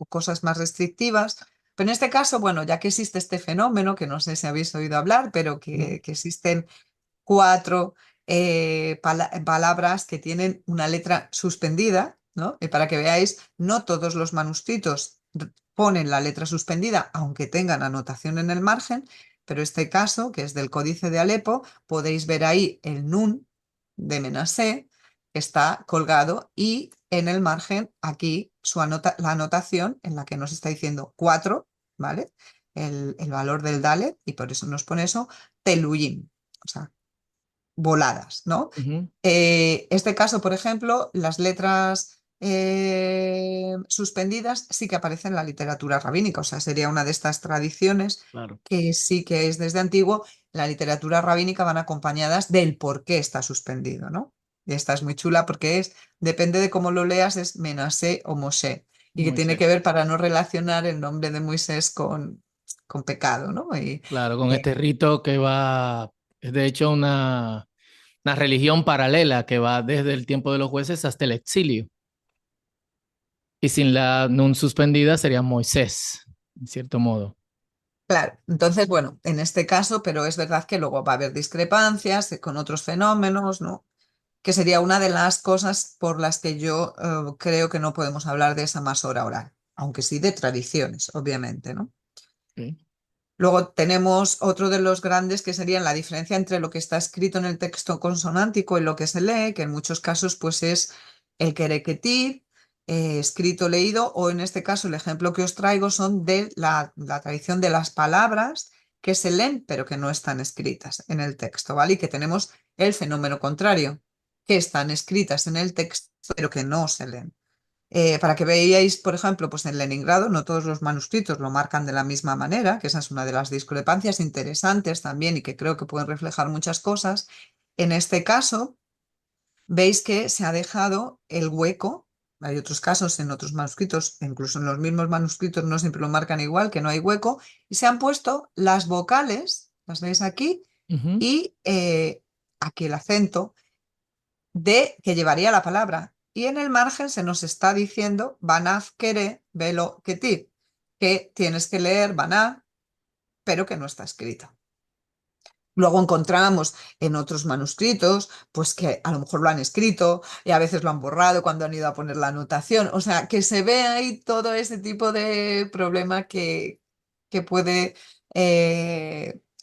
cosas más restrictivas. Pero en este caso, bueno, ya que existe este fenómeno, que no sé si habéis oído hablar, pero Ujú. que existen cuatro palabras que tienen una letra suspendida, ¿no? Y para que veáis, no todos los manuscritos ponen la letra suspendida, aunque tengan anotación en el margen, pero este caso, que es del Códice de Alepo, podéis ver ahí el Nun de Menasé, que está colgado, y en el margen, aquí, la anotación en la que nos está diciendo 4, ¿vale? El valor del Dalet, y por eso nos pone eso, Teluyim. O sea, voladas, ¿no? Ujú. Este caso, por ejemplo, las letras suspendidas sí que aparecen en la literatura rabínica, o sea, sería una de estas tradiciones Claro. que sí que es desde antiguo. La literatura rabínica van acompañadas del por qué está suspendido, ¿no? Y esta es muy chula porque depende de cómo lo leas, es Menasé o Moshe, y que tiene que Moisés. ver para no relacionar el nombre de Moisés con pecado, ¿no? Claro, con Eh, este rito que va, es de hecho una religión paralela que va desde el tiempo de los jueces hasta el exilio. Y sin la nun suspendida sería Moisés, en cierto modo. Claro, entonces, bueno, en este caso, pero es verdad que luego va a haber discrepancias con otros fenómenos, ¿no? Que sería una de las cosas por las que yo creo que no podemos hablar de esa masora oral, aunque sí de tradiciones, obviamente, ¿no? Ok. Luego tenemos otro de los grandes que serían la diferencia entre lo que está escrito en el texto consonántico y lo que se lee, que en muchos casos pues es el querequetir, escrito, leído, o en este caso el ejemplo que os traigo son de la tradición de las palabras que se leen pero que no están escritas en el texto, ¿vale? Y que tenemos el fenómeno contrario, que están escritas en el texto pero que no se leen. Para que veáis, por ejemplo, pues en Leningrado no todos los manuscritos lo marcan de la misma manera, que esa es una de las discrepancias interesantes también y que creo que pueden reflejar muchas cosas. En este caso, veis que se ha dejado el hueco Hay otros casos en otros manuscritos, incluso en los mismos manuscritos no siempre lo marcan igual, que no hay hueco, y se han puesto las vocales, las veis aquí, Ujú. y aquí el acento de que llevaría la palabra. Y en el margen se nos está diciendo banaf kere velo ketir, que tienes que leer baná, pero que no está escrito. Luego encontramos en otros manuscritos, pues que a lo mejor lo han escrito y a veces lo han borrado cuando han ido a poner la anotación. O sea, que se ve ahí todo ese tipo de problema que puede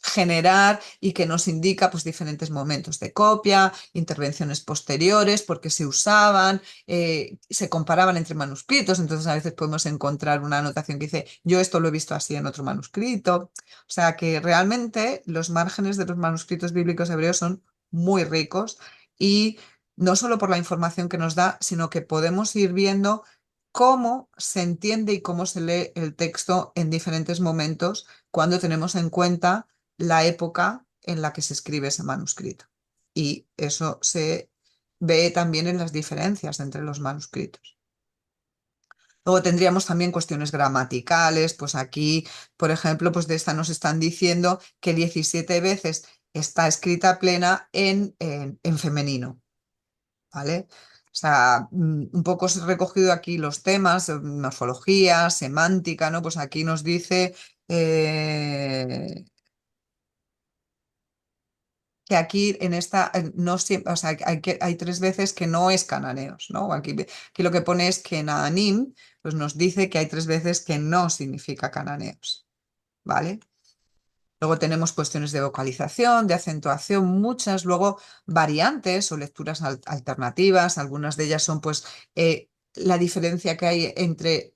generar y que nos indica pues diferentes momentos de copia, intervenciones posteriores, porque se usaban, se comparaban entre manuscritos. Entonces a veces podemos encontrar una anotación que dice, yo esto lo he visto así en otro manuscrito. O sea que realmente los márgenes de los manuscritos bíblicos hebreos son muy ricos y no solo por la información que nos da, sino que podemos ir viendo cómo se entiende y cómo se lee el texto en diferentes momentos cuando tenemos en cuenta la época en la que se escribe ese manuscrito. Y eso se ve también en las diferencias entre los manuscritos. Luego tendríamos también cuestiones gramaticales, pues aquí, por ejemplo, pues de esta nos están diciendo que 17 veces está escrita plena en femenino, ¿vale? O sea, un poco he recogido aquí los temas, morfología, semántica, ¿no? Pues aquí nos dice que aquí en esta, no siempre, o sea, hay tres veces que no es cananeos, ¿no? Aquí lo que pone es que Naanim, pues nos dice que hay tres veces que no significa cananeos, ¿vale? Luego tenemos cuestiones de vocalización, de acentuación, muchas, luego variantes o lecturas alternativas, algunas de ellas son pues la diferencia que hay entre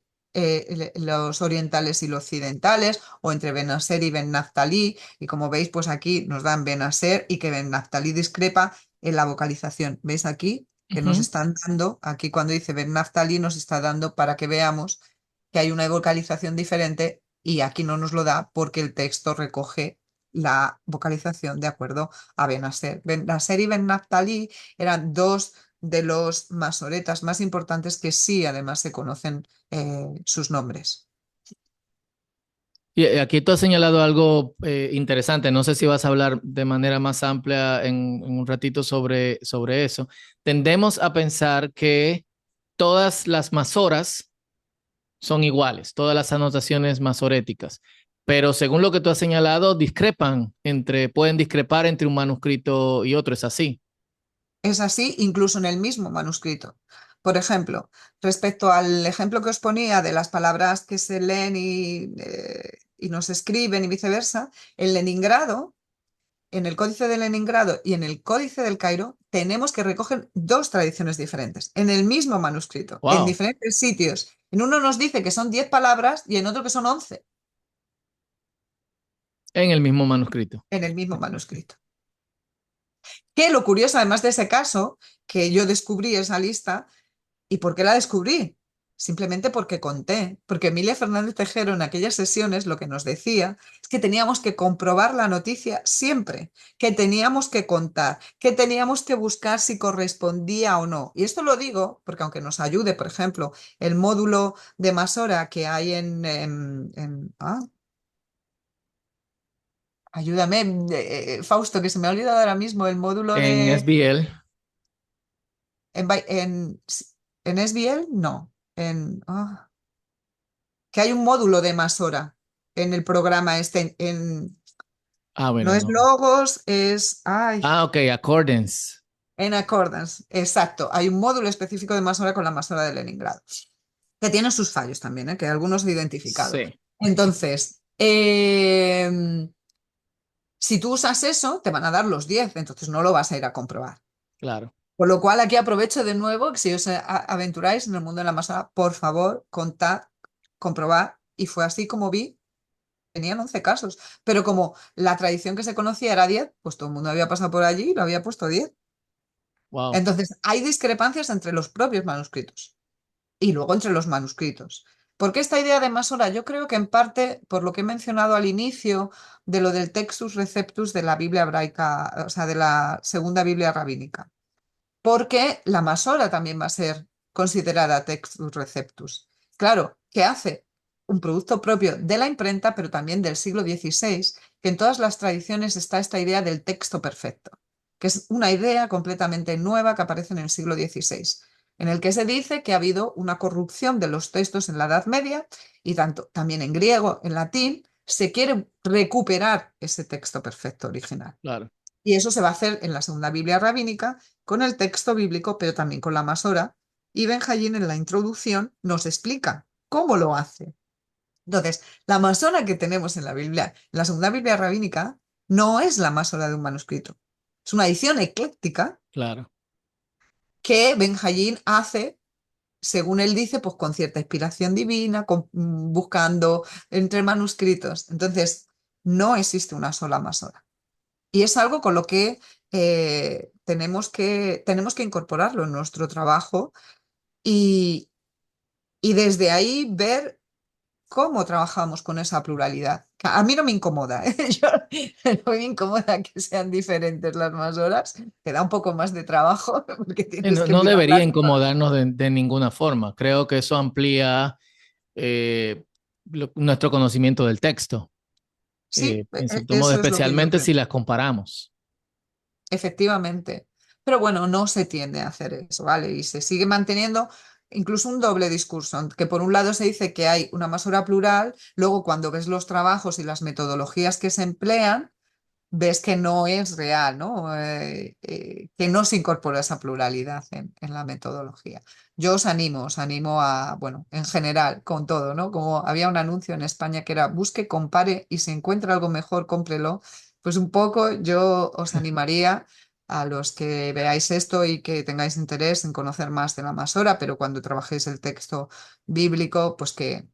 los orientales y los occidentales, o entre Ben Aser y Ben Naphtali, y como veis pues aquí nos dan Ben Aser y que Ben Naphtali discrepa en la vocalización. ¿Veis aquí? Que nos Ujú. están dando, aquí cuando dice Ben Naphtali nos está dando para que veamos que hay una vocalización diferente y aquí no nos lo da porque el texto recoge la vocalización de acuerdo a Ben Aser. Ben Aser y Ben Naphtali eran dos de los masoretas más importantes que sí, además se conocen sus nombres. Y aquí tú has señalado algo interesante. No sé si vas a hablar de manera más amplia en un ratito sobre eso. Tendemos a pensar que todas las masoras son iguales, todas las anotaciones masoréticas, pero según lo que tú has señalado, pueden discrepar entre un manuscrito y otro. ¿Es así? Es así incluso en el mismo manuscrito. Por ejemplo, respecto al ejemplo que os ponía de las palabras que se leen y no se escriben y viceversa, en Leningrado, en el Códice de Leningrado y en el Códice del Cairo, tenemos que recoger dos tradiciones diferentes, en el mismo manuscrito, en Wow, diferentes sitios. En uno nos dice que son 10 palabras y en otro que son 11 en el mismo manuscrito. en el mismo manuscrito. Que lo curioso, además de ese caso, que yo descubrí esa lista. ¿Y por qué la descubrí? Simplemente porque conté, porque Emilia Fernández Tejero en aquellas sesiones lo que nos decía es que teníamos que comprobar la noticia siempre, que teníamos que contar, que teníamos que buscar si correspondía o no. Y esto lo digo porque aunque nos ayude, por ejemplo, el módulo de Masora que hay ayúdame, Fausto, que se me ha olvidado ahora mismo el módulo En de... SBL. En, en SBL, no. Que hay un módulo de Masora en el programa este, Ah, no bueno, es no. Logos, es, ay, Ah, ok, Accordance. en Accordance, exacto, hay un módulo específico de Masora con la Masora de Leningrado, que tiene sus fallos también, que algunos he identificado. Sí, Entonces, si tú usas eso, te van a dar los 10, entonces no lo vas a ir a comprobar. claro. Por lo cual, aquí aprovecho de nuevo que si os aventuráis en el mundo de la Masora, por favor, contad, comprobad, y fue así como vi. Tenían 11 casos, pero como la tradición que se conocía era 10, pues todo el mundo había pasado por allí y lo había puesto 10. Wow. Entonces, hay discrepancias entre los propios manuscritos y luego entre los manuscritos. ¿Por qué esta idea de Masora? Yo creo que en parte por lo que he mencionado al inicio de lo del Textus Receptus de la Biblia hebraica, o sea, de la segunda Biblia rabínica. Porque la Masora también va a ser considerada Textus Receptus. Claro, ¿qué hace? Un producto propio de la imprenta, pero también del siglo XVI, que en todas las tradiciones está esta idea del texto perfecto, que es una idea completamente nueva que aparece en el siglo XVI, en el que se dice que ha habido una corrupción de los textos en la Edad Media y tanto también en griego, en latín, se quiere recuperar ese texto perfecto original. Claro. Y eso se va a hacer en la Segunda Biblia Rabínica con el texto bíblico, pero también con la Masora. Y Benjayín en la introducción nos explica cómo lo hace. Entonces, la Masora que tenemos en la Biblia, en la Segunda Biblia Rabínica, no es la Masora de un manuscrito. Es una edición ecléctica Claro. que Benjayín hace, según él dice, pues con cierta inspiración divina, buscando entre manuscritos. Entonces, no existe una sola Masora. Y es algo con lo que, tenemos que incorporarlo en nuestro trabajo y, y desde ahí ver cómo trabajamos con esa pluralidad. A mí no me incomoda, ¿eh? No me incomoda que sean diferentes las más horas, que da un poco más de trabajo porque tienes No, que no debería mirarlas todas. incomodarnos de ninguna forma. Creo que eso amplía nuestro conocimiento del texto, Sí, en cierto modo, eso es lo que yo especialmente creo. si las comparamos. Efectivamente. Pero bueno, no se tiende a hacer eso, ¿vale? Y se sigue manteniendo incluso un doble discurso, que por un lado se dice que hay una masora plural, luego cuando ves los trabajos y las metodologías que se emplean, ves que no es real, ¿no? Que no se incorpora esa pluralidad en la metodología. Yo os animo a, bueno, en general, con todo, ¿no? Como había un anuncio en España que era busque, compare y si encuentra algo mejor, cómprelo. Pues un poco yo os animaría a los que veáis esto y que tengáis interés en conocer más de la Masora, pero cuando trabajéis el texto bíblico, pues que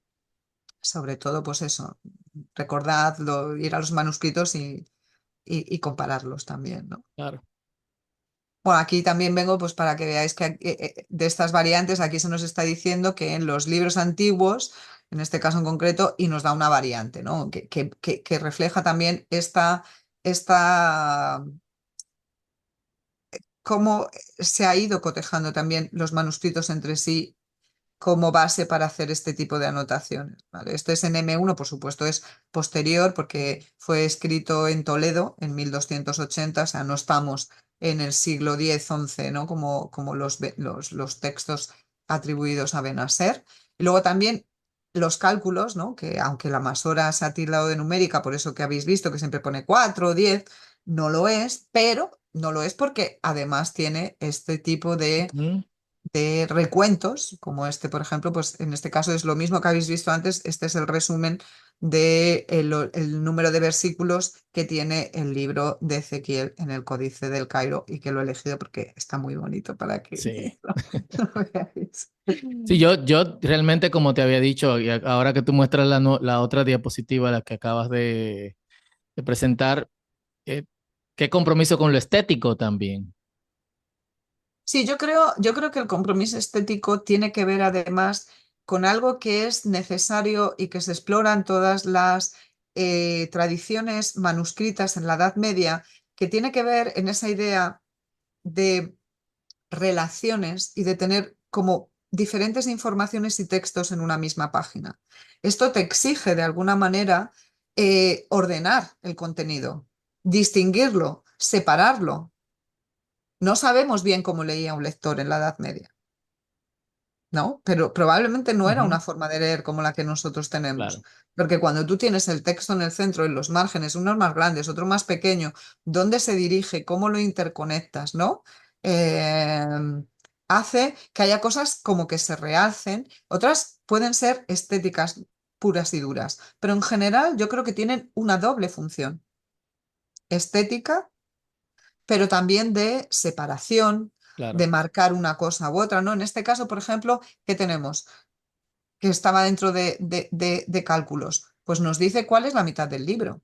sobre todo, pues eso, recordad ir a los manuscritos y compararlos también, ¿no? Claro. Bueno, aquí también vengo pues para que veáis que de estas variantes aquí se nos está diciendo que en los libros antiguos, en este caso en concreto, y nos da una variante, ¿no? Que refleja también esta, cómo se ha ido cotejando también los manuscritos entre sí como base para hacer este tipo de anotaciones, ¿vale? Este es en M1, por supuesto, es posterior porque fue escrito en Toledo en 1280, o sea, no estamos en el siglo X-XI, ¿no? Como los textos atribuidos a Benacer. Y luego también los cálculos, ¿no? Que aunque la masora se ha tildado de numérica, por eso que habéis visto que siempre pone 4 o 10, no lo es, pero no lo es porque además tiene este tipo Ujú. de recuentos, como este, por ejemplo, pues en este caso es lo mismo que habéis visto antes, este es el resumen de el número de versículos que tiene el libro de Ezequiel en el Códice del Cairo y que lo he elegido porque está muy bonito para que Sí. lo veáis. Sí, yo realmente, como te había dicho, y ahora que tú muestras la otra diapositiva, la que acabas de presentar, eh, qué compromiso con lo estético también. Sí, yo creo que el compromiso estético tiene que ver además con algo que es necesario y que se explora en todas las tradiciones manuscritas en la Edad Media, que tiene que ver en esa idea de relaciones y de tener como diferentes informaciones y textos en una misma página. Esto te exige de alguna manera ordenar el contenido, distinguirlo, separarlo. No sabemos bien cómo leía un lector en la Edad Media, ¿no? Pero probablemente no era Ujú. una forma de leer como la que nosotros tenemos. Claro. Porque cuando tú tienes el texto en el centro, en los márgenes, unos más grandes, otro más pequeño, dónde se dirige, cómo lo interconectas, ¿no? Eh, hace que haya cosas como que se realcen, otras pueden ser estéticas puras y duras, pero en general yo creo que tienen una doble función, estética pero también de separación, Claro. de marcar una cosa u otra, ¿no? En este caso, por ejemplo, ¿qué tenemos? Que estaba dentro de cálculos. Pues nos dice cuál es la mitad del libro.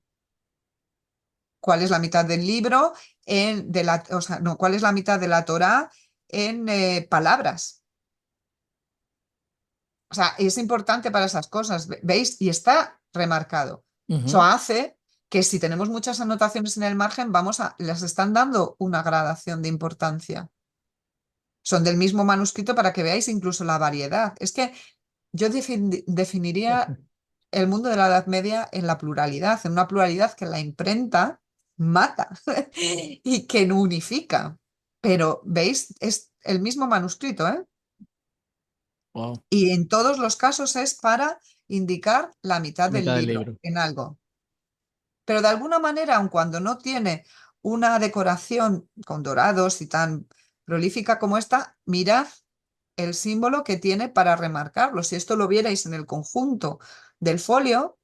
¿Cuál es la mitad del libro o sea, no, cuál es la mitad de la Torá en palabras? O sea, es importante para esas cosas, ¿veis? Y está remarcado. Eso Ujú. hace que si tenemos muchas anotaciones en el margen, les están dando una gradación de importancia. Son del mismo manuscrito para que veáis incluso la variedad. Es que yo definiría el mundo de la Edad Media en la pluralidad, en una pluralidad que la imprenta mata y que no unifica. Pero, ¿veis? Es el mismo manuscrito, ¿eh? Wow, Y en todos los casos es para indicar la mitad del mitad del libro libro. en algo. Pero de alguna manera, aun cuando no tiene una decoración con dorados y tan prolífica como esta, mirad el símbolo que tiene para remarcarlo. Si esto lo vierais en el conjunto del folio,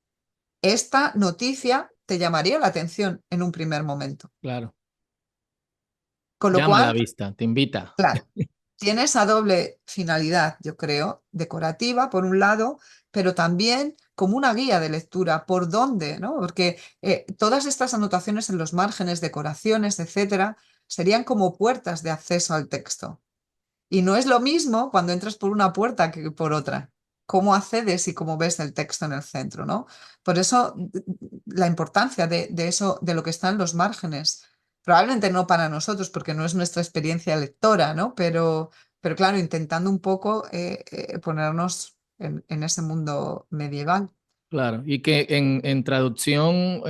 esta noticia te llamaría la atención en un primer momento. Claro. Con lo Llama a la cual, vista, te invita. claro, tiene esa doble finalidad, yo creo, decorativa por un lado, pero también como una guía de lectura, por dónde, ¿no? Porque todas estas anotaciones en los márgenes, decoraciones, etcétera, serían como puertas de acceso al texto. Y no es lo mismo cuando entras por una puerta que por otra. Cómo accedes y cómo ves el texto en el centro, ¿no? Por eso la importancia de eso, de lo que está en los márgenes. Probablemente no para nosotros, porque no es nuestra experiencia lectora, ¿no? Pero claro, intentando un poco ponernos en ese mundo medieval. Claro. Y que en traducción,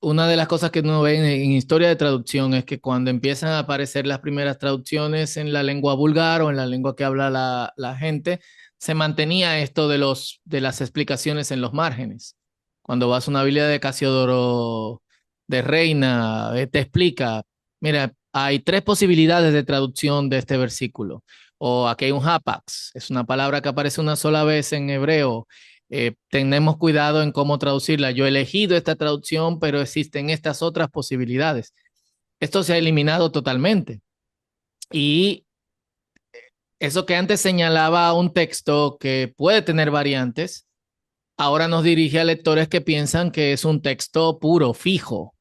una de las cosas que uno ve en historia de traducción es que cuando empiezan a aparecer las primeras traducciones en la lengua vulgar o en la lengua que habla la gente, se mantenía esto de las explicaciones en los márgenes. Cuando vas a una Biblia de Casiodoro de Reina, te explica, mira, hay tres posibilidades de traducción de este versículo. O aquí hay un hapax, es una palabra que aparece una sola vez en hebreo. Tenemos cuidado en cómo traducirla. Yo he elegido esta traducción, pero existen estas otras posibilidades. Esto se ha eliminado totalmente. Y eso que antes señalaba un texto que puede tener variantes, ahora nos dirige a lectores que piensan que es un texto puro, fijo.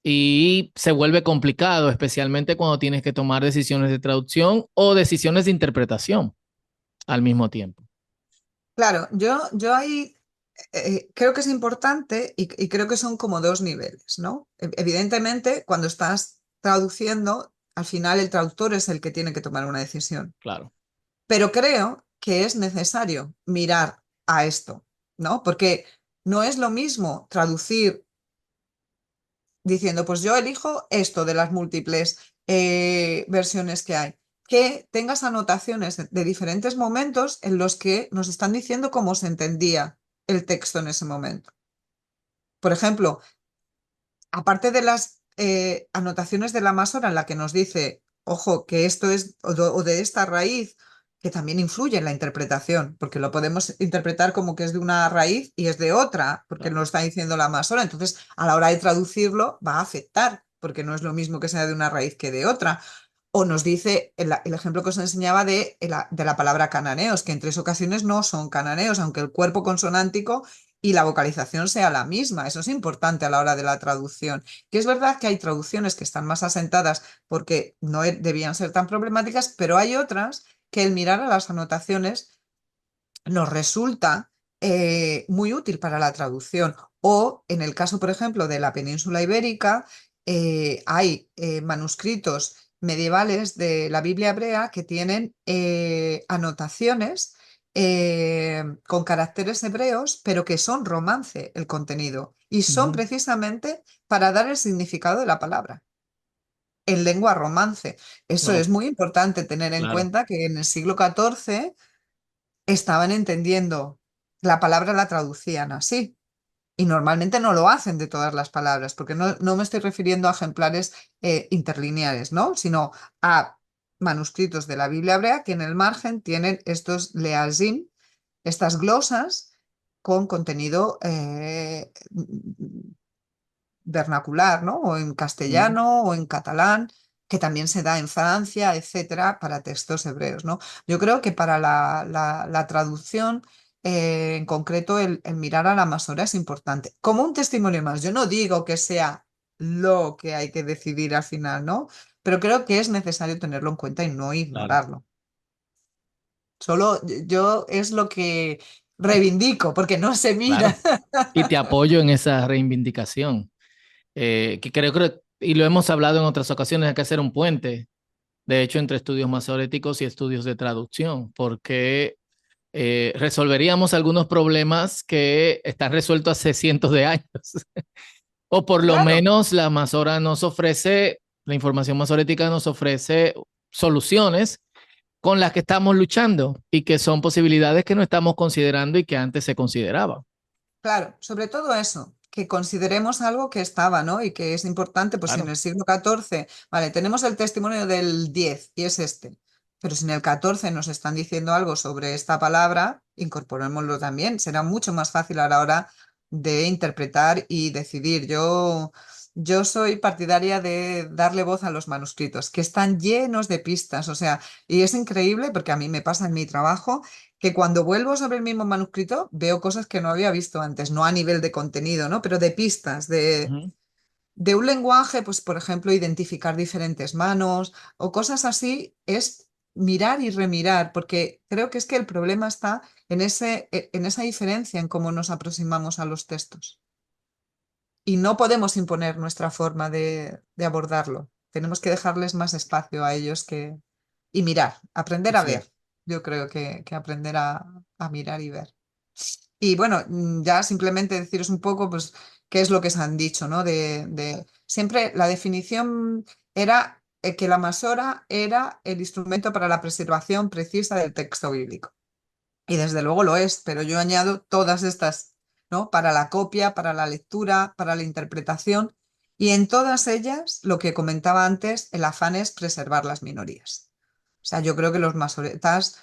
Y se vuelve complicado, especialmente cuando tienes que tomar decisiones de traducción o decisiones de interpretación al mismo tiempo. Claro, yo ahí creo que es importante y creo que son como dos niveles, ¿no? Evidentemente, cuando estás traduciendo, al final el traductor es el que tiene que tomar una decisión. Claro, Pero creo que es necesario mirar a esto, ¿no? Porque no es lo mismo traducir diciendo, pues yo elijo esto de las múltiples versiones que hay, que tengas anotaciones de diferentes momentos en los que nos están diciendo cómo se entendía el texto en ese momento. Por ejemplo, aparte de las anotaciones de la masora en la que nos dice, ojo, que esto es o de esta raíz, que también influye en la interpretación, porque lo podemos interpretar como que es de una raíz y es de otra, porque nos lo claro, está diciendo la masora. Entonces, a la hora de traducirlo, va a afectar, porque no es lo mismo que sea de una raíz que de otra. O nos dice el ejemplo que os enseñaba de la palabra cananeos, que en tres ocasiones no son cananeos, aunque el cuerpo consonántico y la vocalización sea la misma. Eso es importante a la hora de la traducción. Que es verdad que hay traducciones que están más asentadas porque no debían ser tan problemáticas, pero hay otras que el mirar a las anotaciones nos resulta muy útil para la traducción. O en el caso, por ejemplo, de la península ibérica, hay manuscritos medievales de la Biblia hebrea que tienen anotaciones con caracteres hebreos, pero que son romance el contenido y son ujú, precisamente para dar el significado de la palabra en lengua romance. Eso wow, es muy importante tener en claro, cuenta que en el siglo XIV estaban entendiendo la palabra, la traducían así. Y normalmente no lo hacen de todas las palabras, porque no me estoy refiriendo a ejemplares interlineares, ¿no? Sino a manuscritos de la Biblia hebrea que en el margen tienen estos leazim, estas glosas con contenido vernacular, ¿no? O en ujú, castellano o en catalán, que también se da en Francia, etcétera, para textos hebreos, ¿no? Yo creo que para la traducción, en concreto, el mirar a la masora es importante. Como un testimonio más, yo no digo que sea lo que hay que decidir al final, ¿no? Pero creo que es necesario tenerlo en cuenta y no claro, ignorarlo. Solo yo es lo que reivindico, porque no se mira. claro. Y te apoyo en esa reivindicación, que creo, y lo hemos hablado en otras ocasiones, hay que hacer un puente. de hecho, entre estudios masoréticos y estudios de traducción, porque resolveríamos algunos problemas que están resueltos hace cientos de años. O por lo Claro, menos la masora nos ofrece, la información masorética nos ofrece soluciones con las que estamos luchando y que son posibilidades que no estamos considerando y que antes se consideraban. claro, sobre todo eso, que consideremos algo que estaba, ¿no? Y que es importante, pues si en Claro. el siglo XIV, vale, tenemos el testimonio del 10 y es este, pero si en el XIV nos están diciendo algo sobre esta palabra, incorporémoslo también, será mucho más fácil a la hora de interpretar y decidir. Yo soy partidaria de darle voz a los manuscritos, que están llenos de pistas, o sea, y es increíble porque a mí me pasa en mi trabajo que cuando vuelvo sobre el mismo manuscrito veo cosas que no había visto antes, no a nivel de contenido, ¿no? Pero de pistas, Ujú. de un lenguaje, pues por ejemplo, identificar diferentes manos o cosas así, es mirar y remirar, porque creo que es que el problema está en esa diferencia en cómo nos aproximamos a los textos. Y no podemos imponer nuestra forma de abordarlo. Tenemos que dejarles más espacio a ellos y mirar, aprender a Sí. ver. Yo creo que aprender a mirar y ver. Y bueno, ya simplemente deciros un poco, pues, qué es lo que se han dicho, ¿no? Siempre la definición era que la masora era el instrumento para la preservación precisa del texto bíblico. Y desde luego lo es, pero yo añado todas estas, ¿no? Para la copia, para la lectura, para la interpretación. Y en todas ellas, lo que comentaba antes, el afán es preservar las minorías. O sea, yo creo que los masoretas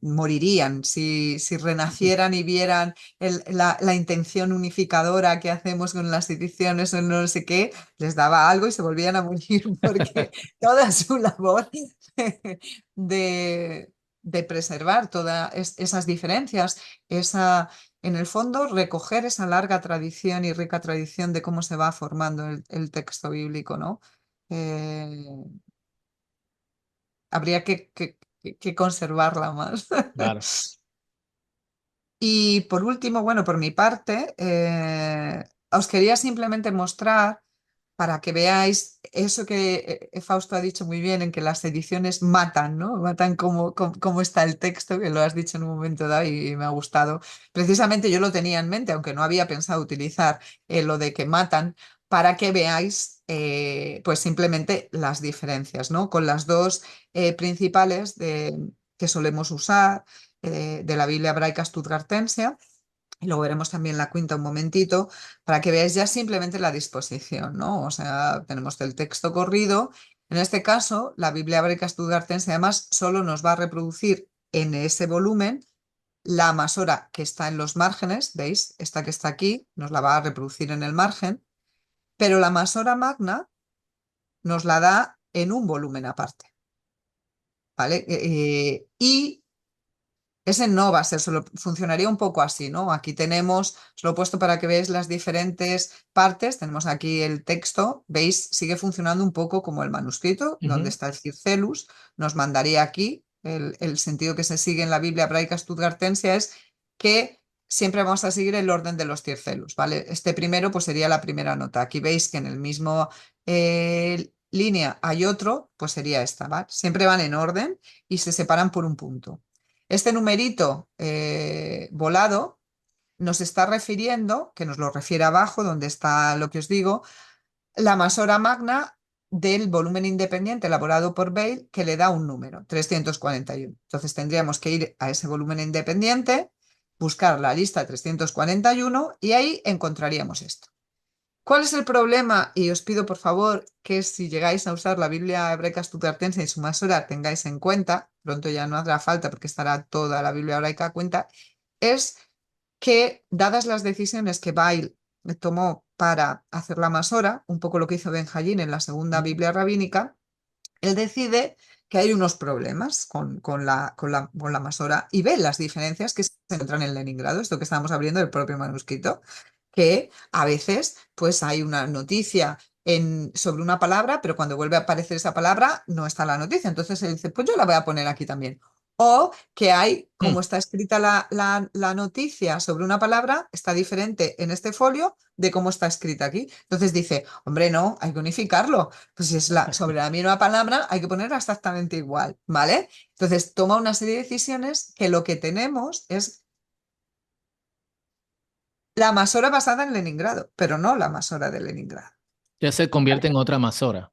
morirían si renacieran y vieran la intención unificadora que hacemos con las ediciones o no sé qué, les daba algo y se volvían a morir porque toda su labor de, de preservar todas esas diferencias, esa, en el fondo, recoger esa larga tradición y rica tradición de cómo se va formando el texto bíblico, ¿no? Eh, habría que conservarla más. Claro. Y por último, bueno, por mi parte, os quería simplemente mostrar para que veáis eso que Fausto ha dicho muy bien, en que las ediciones matan, ¿no? Matan cómo está el texto, que lo has dicho en un momento dado y me ha gustado. Precisamente yo lo tenía en mente, aunque no había pensado utilizar lo de que matan, para que veáis pues simplemente las diferencias, ¿no? Con las dos principales que solemos usar de la Biblia hebraica Stuttgartense. Y luego veremos también la quinta un momentito para que veáis ya simplemente la disposición, ¿no? O sea, tenemos el texto corrido. En este caso, la Biblia hebraica Stuttgartense además solo nos va a reproducir en ese volumen la masora que está en los márgenes, ¿veis? Esta que está aquí nos la va a reproducir en el margen, pero la masora magna nos la da en un volumen aparte, ¿vale? Y ese no va a ser, solo funcionaría un poco así, ¿no? Aquí tenemos, os lo he puesto para que veáis las diferentes partes. Tenemos aquí el texto, veis, sigue funcionando un poco como el manuscrito, donde Ujú. está el circelus. Nos mandaría aquí, el sentido que se sigue en la Biblia hebraica Stuttgartense es que siempre vamos a seguir el orden de los circelus, ¿vale? Este primero, pues sería la primera nota. Aquí veis que en el mismo línea hay otro, pues sería esta, ¿vale? Siempre van en orden y se separan por un punto. Este numerito volado nos está refiriendo, que nos lo refiere abajo, donde está lo que os digo, la masora magna del volumen independiente elaborado por Bale, que le da un número, 341. Entonces tendríamos que ir a ese volumen independiente, buscar la lista 341 y ahí encontraríamos esto. ¿Cuál es el problema? Y os pido por favor que si llegáis a usar la Biblia hebraica Stuttgartense y su masora tengáis en cuenta, pronto ya no hará falta porque estará toda la Biblia hebraica a cuenta, es que dadas las decisiones que Bail tomó para hacer la masora, un poco lo que hizo Benjayín en la segunda Ujú. Biblia rabínica, él decide que hay unos problemas con la masora y ve las diferencias que se encuentran en Leningrado, esto que estábamos abriendo del propio manuscrito, que a veces pues hay una noticia sobre una palabra, pero cuando vuelve a aparecer esa palabra no está la noticia. Entonces él dice, pues yo la voy a poner aquí también. O que hay, Mm. como está escrita la noticia sobre una palabra, está diferente en este folio de cómo está escrita aquí. Entonces dice, hombre, no, hay que unificarlo. Pues si es sobre la misma palabra, hay que ponerla exactamente igual, ¿vale? Entonces toma una serie de decisiones que lo que tenemos es la masora basada en Leningrado, pero no la masora de Leningrado. Ya se convierte en otra masora.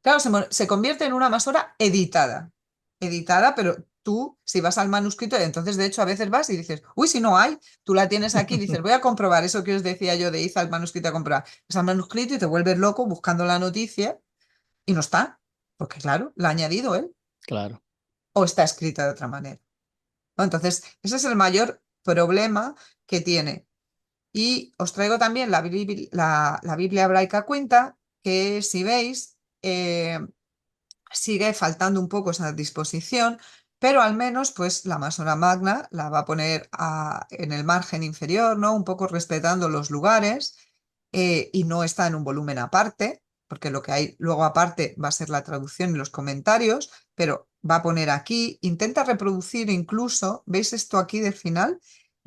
Claro, se convierte en una masora editada. Editada, pero tú, si vas al manuscrito, entonces de hecho a veces vas y dices, uy, si no hay, tú la tienes aquí, dices, voy a comprobar eso que os decía yo de ir al manuscrito a comprobar. Vas al manuscrito y te vuelves loco buscando la noticia y no está, porque claro, la ha añadido él Claro. o está escrita de otra manera, ¿no? Entonces, ese es el mayor problema que tiene. Y os traigo también la Biblia hebraica cuenta, que si veis, sigue faltando un poco esa disposición, pero al menos pues la Masora Magna la va a poner en el margen inferior, ¿no? Un poco respetando los lugares, y no está en un volumen aparte, porque lo que hay luego aparte va a ser la traducción y los comentarios, pero va a poner aquí, intenta reproducir incluso, ¿veis esto aquí del final?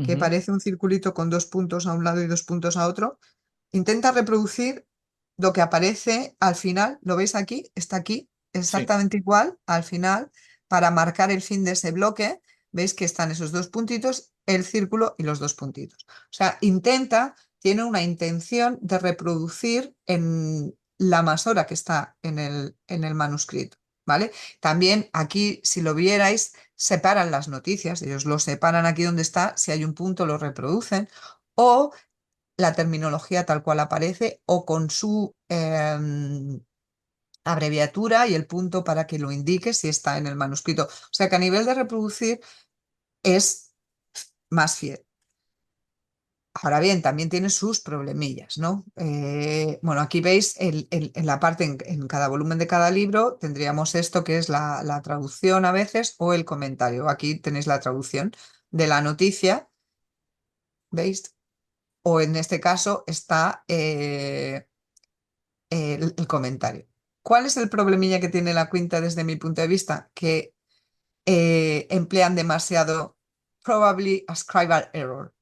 Que Ujú. parece un circulito con dos puntos a un lado y dos puntos a otro. Intenta reproducir lo que aparece al final, ¿lo veis aquí? Está aquí, Sí. exactamente igual al final, para marcar el fin de ese bloque. Veis que están esos dos puntitos, el círculo y los dos puntitos. O sea, tiene una intención de reproducir en la masora que está en el manuscrito, ¿vale? También aquí, si lo vierais, separan las noticias, ellos lo separan aquí donde está, si hay un punto lo reproducen, o la terminología tal cual aparece o con su abreviatura y el punto para que lo indique si está en el manuscrito. O sea que a nivel de reproducir es más fiel. Ahora bien, también tiene sus problemillas, ¿no? Bueno, aquí veis en la parte, en cada volumen de cada libro, tendríamos esto que es la traducción a veces o el comentario. Aquí tenéis la traducción de la noticia, ¿veis? O en este caso está el comentario. ¿Cuál es el problemilla que tiene la cuenta desde mi punto de vista? Que emplean demasiado probably a scribal error.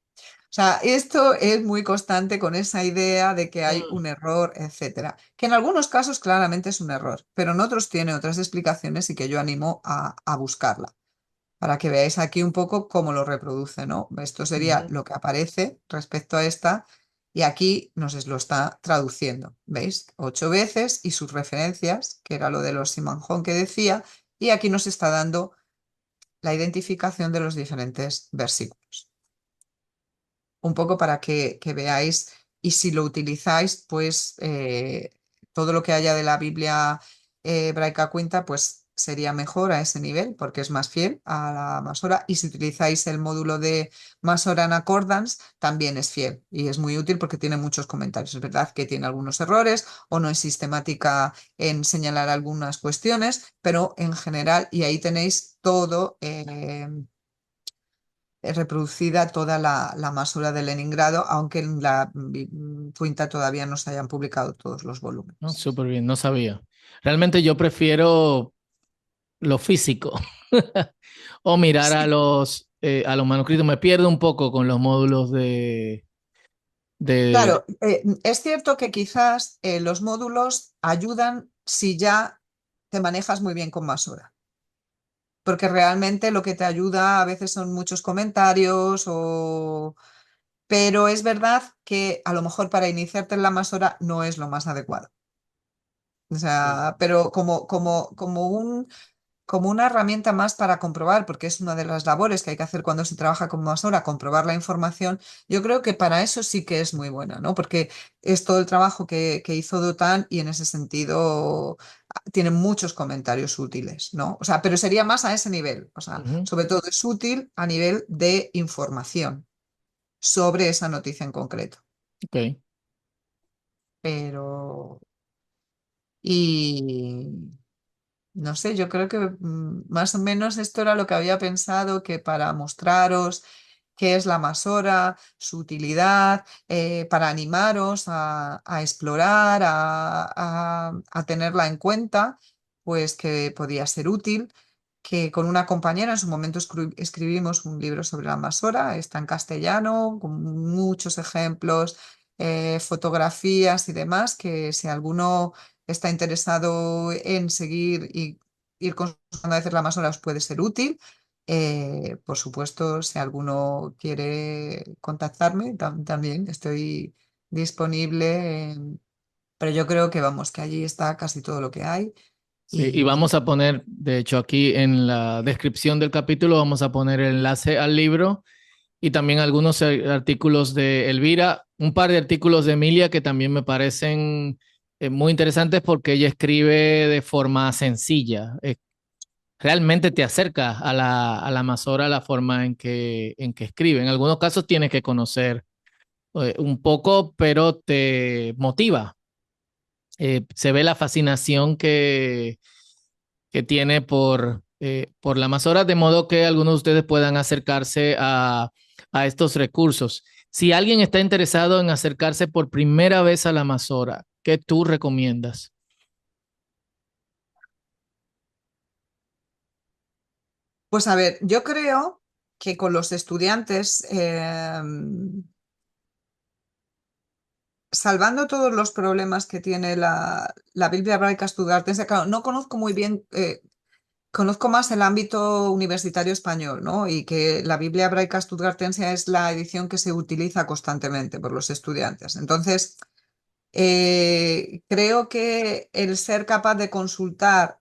O sea, esto es muy constante con esa idea de que hay Mm. un error, etcétera. Que en algunos casos claramente es un error, pero en otros tiene otras explicaciones y que yo animo a buscarla para que veáis aquí un poco cómo lo reproduce, ¿no? Esto sería Ujú. lo que aparece respecto a esta y aquí nos lo está traduciendo, ¿veis? 8 veces y sus referencias, que era lo de los Simanjón que decía, y aquí nos está dando la identificación de los diferentes versículos. Un poco para que veáis y si lo utilizáis, pues todo lo que haya de la Biblia hebraica cuenta, pues sería mejor a ese nivel porque es más fiel a la Masora. Y si utilizáis el módulo de Masora en Accordance, también es fiel y es muy útil porque tiene muchos comentarios. Es verdad que tiene algunos errores o no es sistemática en señalar algunas cuestiones, pero en general, y ahí tenéis todo. Reproducida toda la masura de Leningrado, aunque en la cuenta todavía no se hayan publicado todos los No, volúmenes. súper bien, no sabía. Realmente yo prefiero lo físico o mirar Sí, a los manuscritos. Me pierdo un poco con los módulos de... claro, es cierto que quizás los módulos ayudan si ya te manejas muy bien con Masura, porque realmente lo que te ayuda a veces son muchos comentarios pero es verdad que a lo mejor para iniciarte en la Masora no es lo más adecuado. O Sí. sea, pero como una herramienta más para comprobar, porque es una de las labores que hay que hacer cuando se trabaja con Masora, comprobar la información, yo creo que para eso sí que es muy buena, ¿no? Porque es todo el trabajo que hizo Dotan y en ese sentido tiene muchos comentarios útiles, ¿no? O sea, pero sería más a ese nivel, o sea, Ujú. sobre todo es útil a nivel de información sobre esa noticia en concreto. Ok. Pero, y no sé, yo creo que más o menos esto era lo que había pensado, que para mostraros qué es la masora, su utilidad, para animaros a explorar, a tenerla en cuenta, pues que podía ser útil. que con una compañera en su momento escribimos un libro sobre la Masora, está en castellano, con muchos ejemplos, fotografías y demás, que si alguno está interesado en seguir y ir consultando a veces la Masora os puede ser útil. Por supuesto, si alguno quiere contactarme, también estoy disponible, pero yo creo que vamos, que allí está casi todo lo que hay. Sí, y Y vamos a poner, de hecho, aquí en la descripción del capítulo vamos a poner el enlace al libro y también algunos artículos de Elvira, un par de artículos de Emilia que también me parecen muy interesantes porque ella escribe de forma sencilla. Realmente te acerca a la Masora la forma en que escribe. En algunos casos tienes que conocer un poco, pero te motiva. Se ve la fascinación que tiene por la Masora, de modo que algunos de ustedes puedan acercarse a estos recursos. Si alguien está interesado en acercarse por primera vez a la Masora, ¿qué tú recomiendas? pues a ver, yo creo que con los estudiantes, salvando todos los problemas que tiene la Biblia hebraica estudiantense, claro, no conozco muy bien, conozco más el ámbito universitario español, ¿no? Y que la Biblia hebraica stuttgartense es la edición que se utiliza constantemente por los estudiantes. Entonces, creo que el ser capaz de consultar,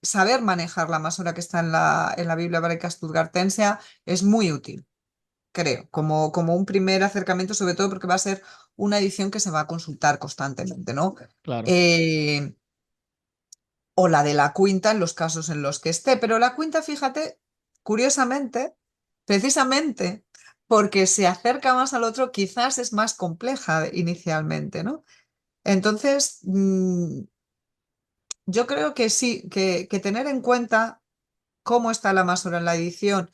saber manejar la masora que está en la Biblia hebraica stuttgartense es muy útil, creo, como un primer acercamiento, sobre todo porque va a ser una edición que se va a consultar constantemente, ¿no? Claro. Eh, o la de la Quinta en los casos en los que esté. Pero la Quinta, fíjate, curiosamente, precisamente porque se acerca más al otro, quizás es más compleja inicialmente, ¿no? Entonces, yo creo que sí, que tener en cuenta cómo está la masora en la edición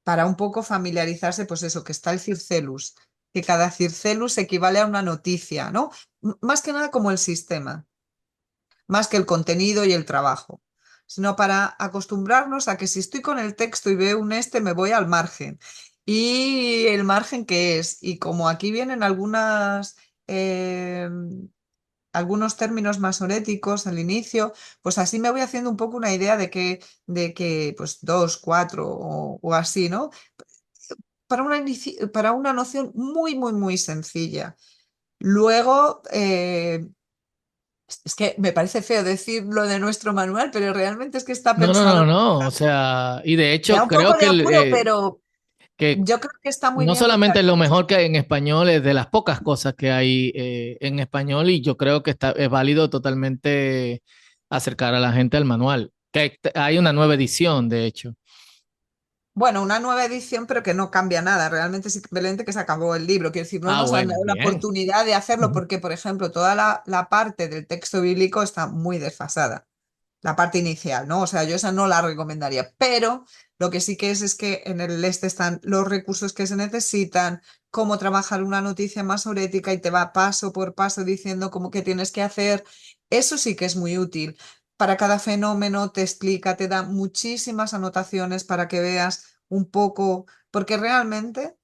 para un poco familiarizarse, pues eso, que está el circelus, que cada circelus equivale a una noticia, ¿no? Más que nada como el sistema, más que el contenido y el trabajo, sino para acostumbrarnos a que si estoy con el texto y veo un este, me voy al margen. ¿Y el margen qué es? Y como aquí vienen algunos términos masoréticos al inicio, pues así me voy haciendo un poco una idea de que pues dos, cuatro o así, ¿no? Para una noción muy, muy, muy sencilla. Luego, es que me parece feo decir lo de nuestro manual, pero realmente es que está No, no, no, pensado. no. O sea, y de Me da hecho un poco creo de apuro, pero que yo creo que está muy no bien lo que solamente ha es lo hecho. mejor que hay en español, es de las pocas cosas que hay en español y yo creo que es válido totalmente acercar a la gente al manual. Que hay una nueva edición, de hecho. Bueno, una nueva edición, pero que no cambia nada. Realmente simplemente que se acabó el libro. Quiero decir, no Ah, nos han bueno, dado la bien. oportunidad de hacerlo Ujú. porque, por ejemplo, toda la parte del texto bíblico está muy desfasada. La parte inicial, ¿no? O sea, yo esa no la recomendaría, pero lo que sí que es que en el este están los recursos que se necesitan, cómo trabajar una noticia masorética y te va paso por paso diciendo cómo que tienes que hacer. Eso sí que es muy útil. Para cada fenómeno te explica, te da muchísimas anotaciones para que veas un poco, porque realmente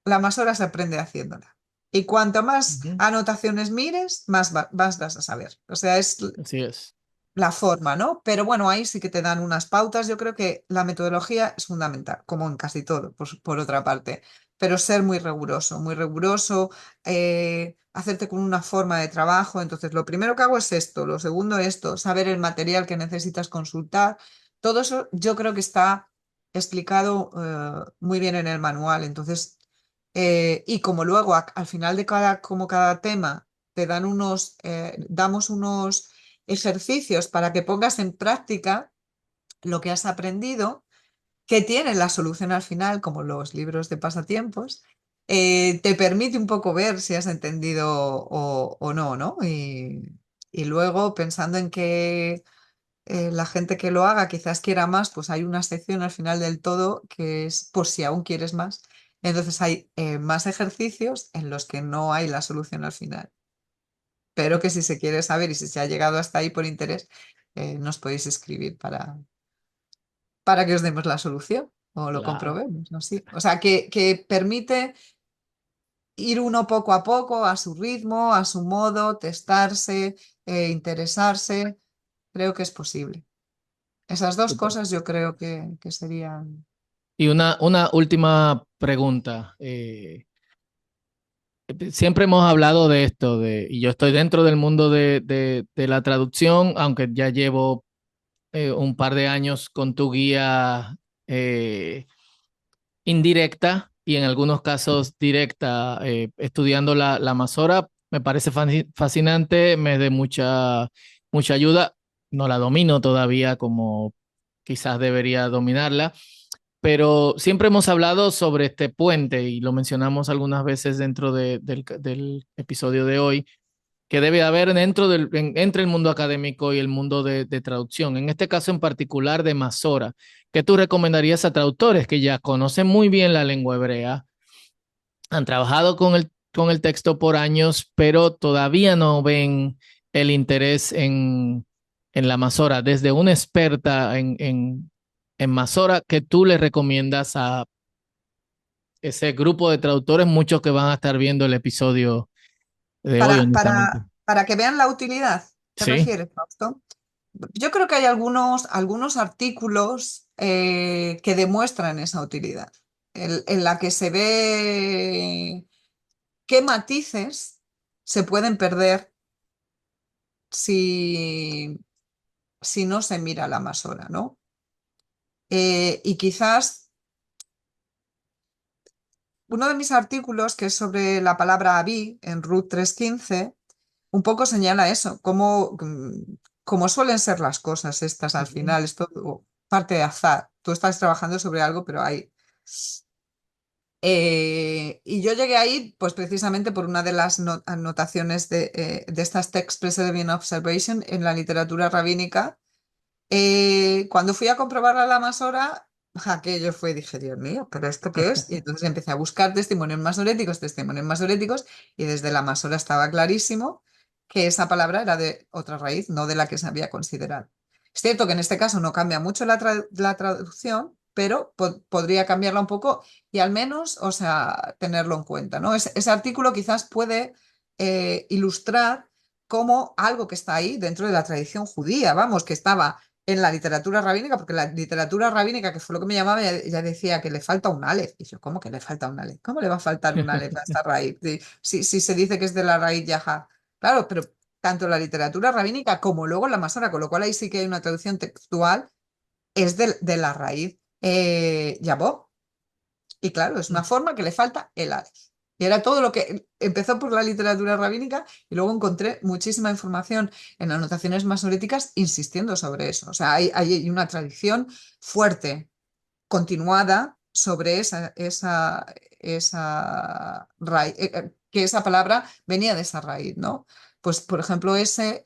la masora se aprende haciéndola. Y cuanto más Ujú. anotaciones mires, más vas a saber. O sea, es Así es. la forma, ¿no? Pero bueno, ahí sí que te dan unas pautas. Yo creo que la metodología es fundamental, como en casi todo, por otra parte. Pero ser muy riguroso, hacerte con una forma de trabajo. Entonces, lo primero que hago es esto, lo segundo esto, saber el material que necesitas consultar. Todo eso yo creo que está explicado muy bien en el manual. Entonces, y como luego al final de como cada tema te dan damos unos ejercicios para que pongas en práctica lo que has aprendido, que tienen la solución al final, como los libros de pasatiempos, te permite un poco ver si has entendido o no, ¿no? Y luego pensando en que la gente que lo haga quizás quiera más, pues hay una sección al final del todo que es por si aún quieres más. Entonces hay más ejercicios en los que no hay la solución al final, pero que si se quiere saber y si se ha llegado hasta ahí por interés, nos podéis escribir para... para que os demos la solución o lo Claro. comprobemos, ¿no? Sí. O sea, que permite ir uno poco a poco, a su ritmo, a su modo, testarse, interesarse. Creo que es posible. Esas dos Súper. cosas yo creo que serían... Y una última pregunta. Siempre hemos hablado de esto, y yo estoy dentro del mundo de la traducción, aunque ya llevo un par de años con tu guía eh, indirecta y en algunos casos directa, estudiando la Masora. Me parece fascinante, me de mucha ayuda. No la domino todavía como quizás debería dominarla, pero siempre hemos hablado sobre este puente y lo mencionamos algunas veces dentro del episodio de hoy, que debe haber entre el mundo académico y el mundo de traducción. En este caso en particular de Masora, ¿qué tú recomendarías a traductores que ya conocen muy bien la lengua hebrea, han trabajado con el texto por años, pero todavía no ven el interés en la Masora? Desde una experta en Masora, ¿qué tú le recomiendas a ese grupo de traductores, muchos que van a estar viendo el episodio de hoy, honestamente? Para que vean la utilidad, ¿te Sí. refieres, Fausto? Yo creo que hay algunos artículos que demuestran esa utilidad, en la que se ve qué matices se pueden perder si, si no se mira la masora, ¿no? Y quizás uno de mis artículos, que es sobre la palabra aví en Ruth 3:15, un poco señala eso, cómo suelen ser las cosas estas al Ujú. final, es todo parte de azar. Tú estás trabajando sobre algo, pero hay... y yo llegué ahí, pues precisamente por una de las anotaciones de estas Text Preserving Observation en la literatura rabínica. Cuando fui a comprobar la masora, aquello fue, dije, Dios mío, ¿pero esto qué es? Y entonces empecé a buscar testimonios masoréticos, y desde la masora estaba clarísimo que esa palabra era de otra raíz, no de la que se había considerado. Es cierto que en este caso no cambia mucho la traducción, pero podría cambiarla un poco y al menos, o sea, tenerlo en cuenta, ¿no? Ese artículo quizás puede ilustrar cómo algo que está ahí dentro de la tradición judía, vamos, que estaba en la literatura rabínica, porque la literatura rabínica, que fue lo que me llamaba, ya decía que le falta un alef. Y yo, ¿cómo que le falta un alef? ¿Cómo le va a faltar un alef a esta raíz? Si se dice que es de la raíz yajá. Claro, pero tanto la literatura rabínica como luego la masora, con lo cual ahí sí que hay una traducción textual, es de la raíz yabó. Y claro, es una forma que le falta el alef. Y era todo lo que empezó por la literatura rabínica y luego encontré muchísima información en anotaciones masoréticas insistiendo sobre eso. O sea, hay una tradición fuerte, continuada sobre esa raíz, que esa palabra venía de esa raíz, ¿no? Pues, por ejemplo, ese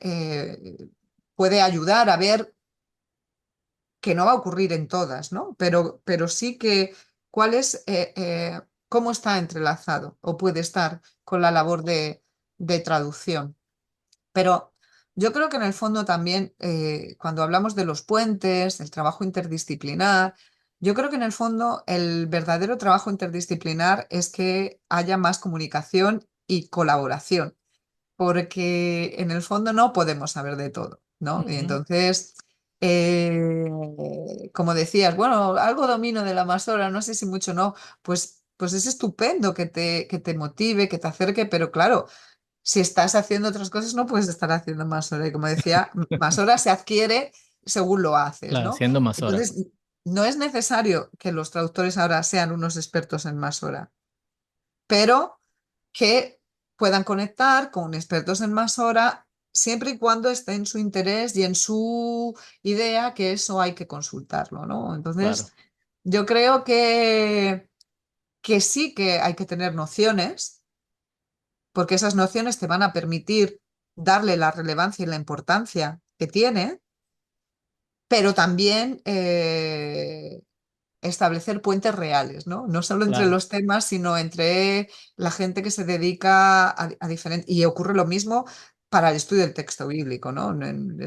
puede ayudar a ver que no va a ocurrir en todas, ¿no? Pero sí que cuál es, cómo está entrelazado o puede estar con la labor de traducción. Pero yo creo que en el fondo también, cuando hablamos de los puentes, el trabajo interdisciplinar, yo creo que en el fondo el verdadero trabajo interdisciplinar es que haya más comunicación y colaboración, porque en el fondo no podemos saber de todo, ¿no? Y Ujú. entonces, eh, como decías, bueno, algo domino de la masora, no sé si mucho no, pues es estupendo que te motive, que te acerque, pero claro, si estás haciendo otras cosas no puedes estar haciendo más horas. Y como decía, más horas se adquiere según lo haces, Claro, ¿no? siendo más hora. Entonces, no es necesario que los traductores ahora sean unos expertos en más hora, pero que puedan conectar con expertos en más hora siempre y cuando esté en su interés y en su idea, que eso hay que consultarlo, ¿no? Claro, Entonces, yo creo que sí que hay que tener nociones, porque esas nociones te van a permitir darle la relevancia y la importancia que tiene, pero también establecer puentes reales, ¿no? No solo entre claro. los temas, sino entre la gente que se dedica a diferentes... Y ocurre lo mismo para el estudio del texto bíblico, ¿no?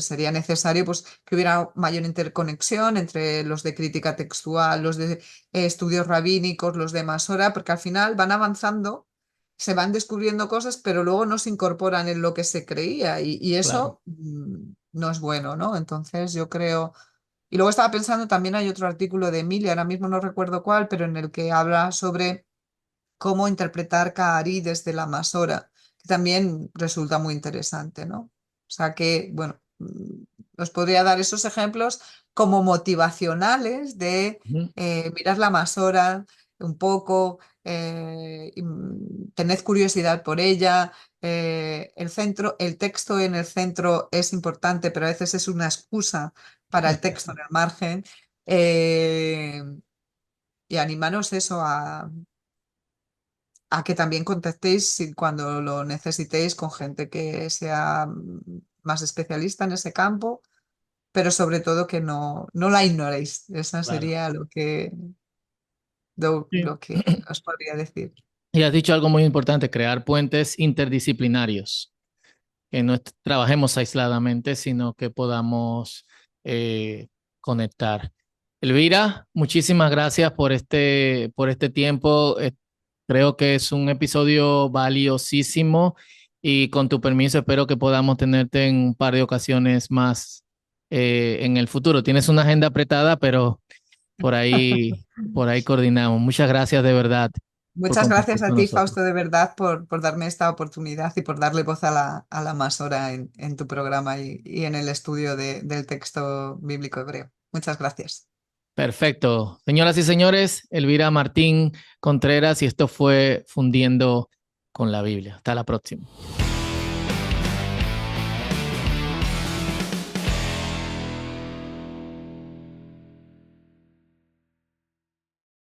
Sería necesario pues, que hubiera mayor interconexión entre los de crítica textual, los de estudios rabínicos, los de Masora, porque al final van avanzando, se van descubriendo cosas, pero luego no se incorporan en lo que se creía y Claro. eso no es bueno, ¿no? Entonces yo creo... Y luego estaba pensando, también hay otro artículo de Emilia, ahora mismo no recuerdo cuál, pero en el que habla sobre cómo interpretar Kahari desde la Masora, que también resulta muy interesante, ¿no? O sea que, bueno, os podría dar esos ejemplos como motivacionales de Ujú. mirar la Masora un poco, tened curiosidad por ella. El centro, el texto en el centro es importante, pero a veces es una excusa para el texto en el margen. eh, y animaros eso a que también contactéis cuando lo necesitéis con gente que sea más especialista en ese campo, pero sobre todo que no la ignoréis. Eso Claro. sería Sí. lo que os podría decir. Y has dicho algo muy importante, crear puentes interdisciplinarios, que no trabajemos aisladamente, sino que podamos eh, conectar. Elvira, muchísimas gracias por este tiempo. Creo que es un episodio valiosísimo y con tu permiso espero que podamos tenerte en un par de ocasiones más en el futuro. Tienes una agenda apretada, pero por ahí coordinamos. Muchas gracias de verdad por Muchas gracias compartir a con ti, nosotros. Fausto, de verdad, por darme esta oportunidad y por darle voz a a la Masora en tu programa y en el estudio del texto bíblico hebreo. Muchas gracias. Perfecto. Señoras y señores, Elvira Martín Contreras y esto fue Fundiendo con la Biblia. Hasta la próxima.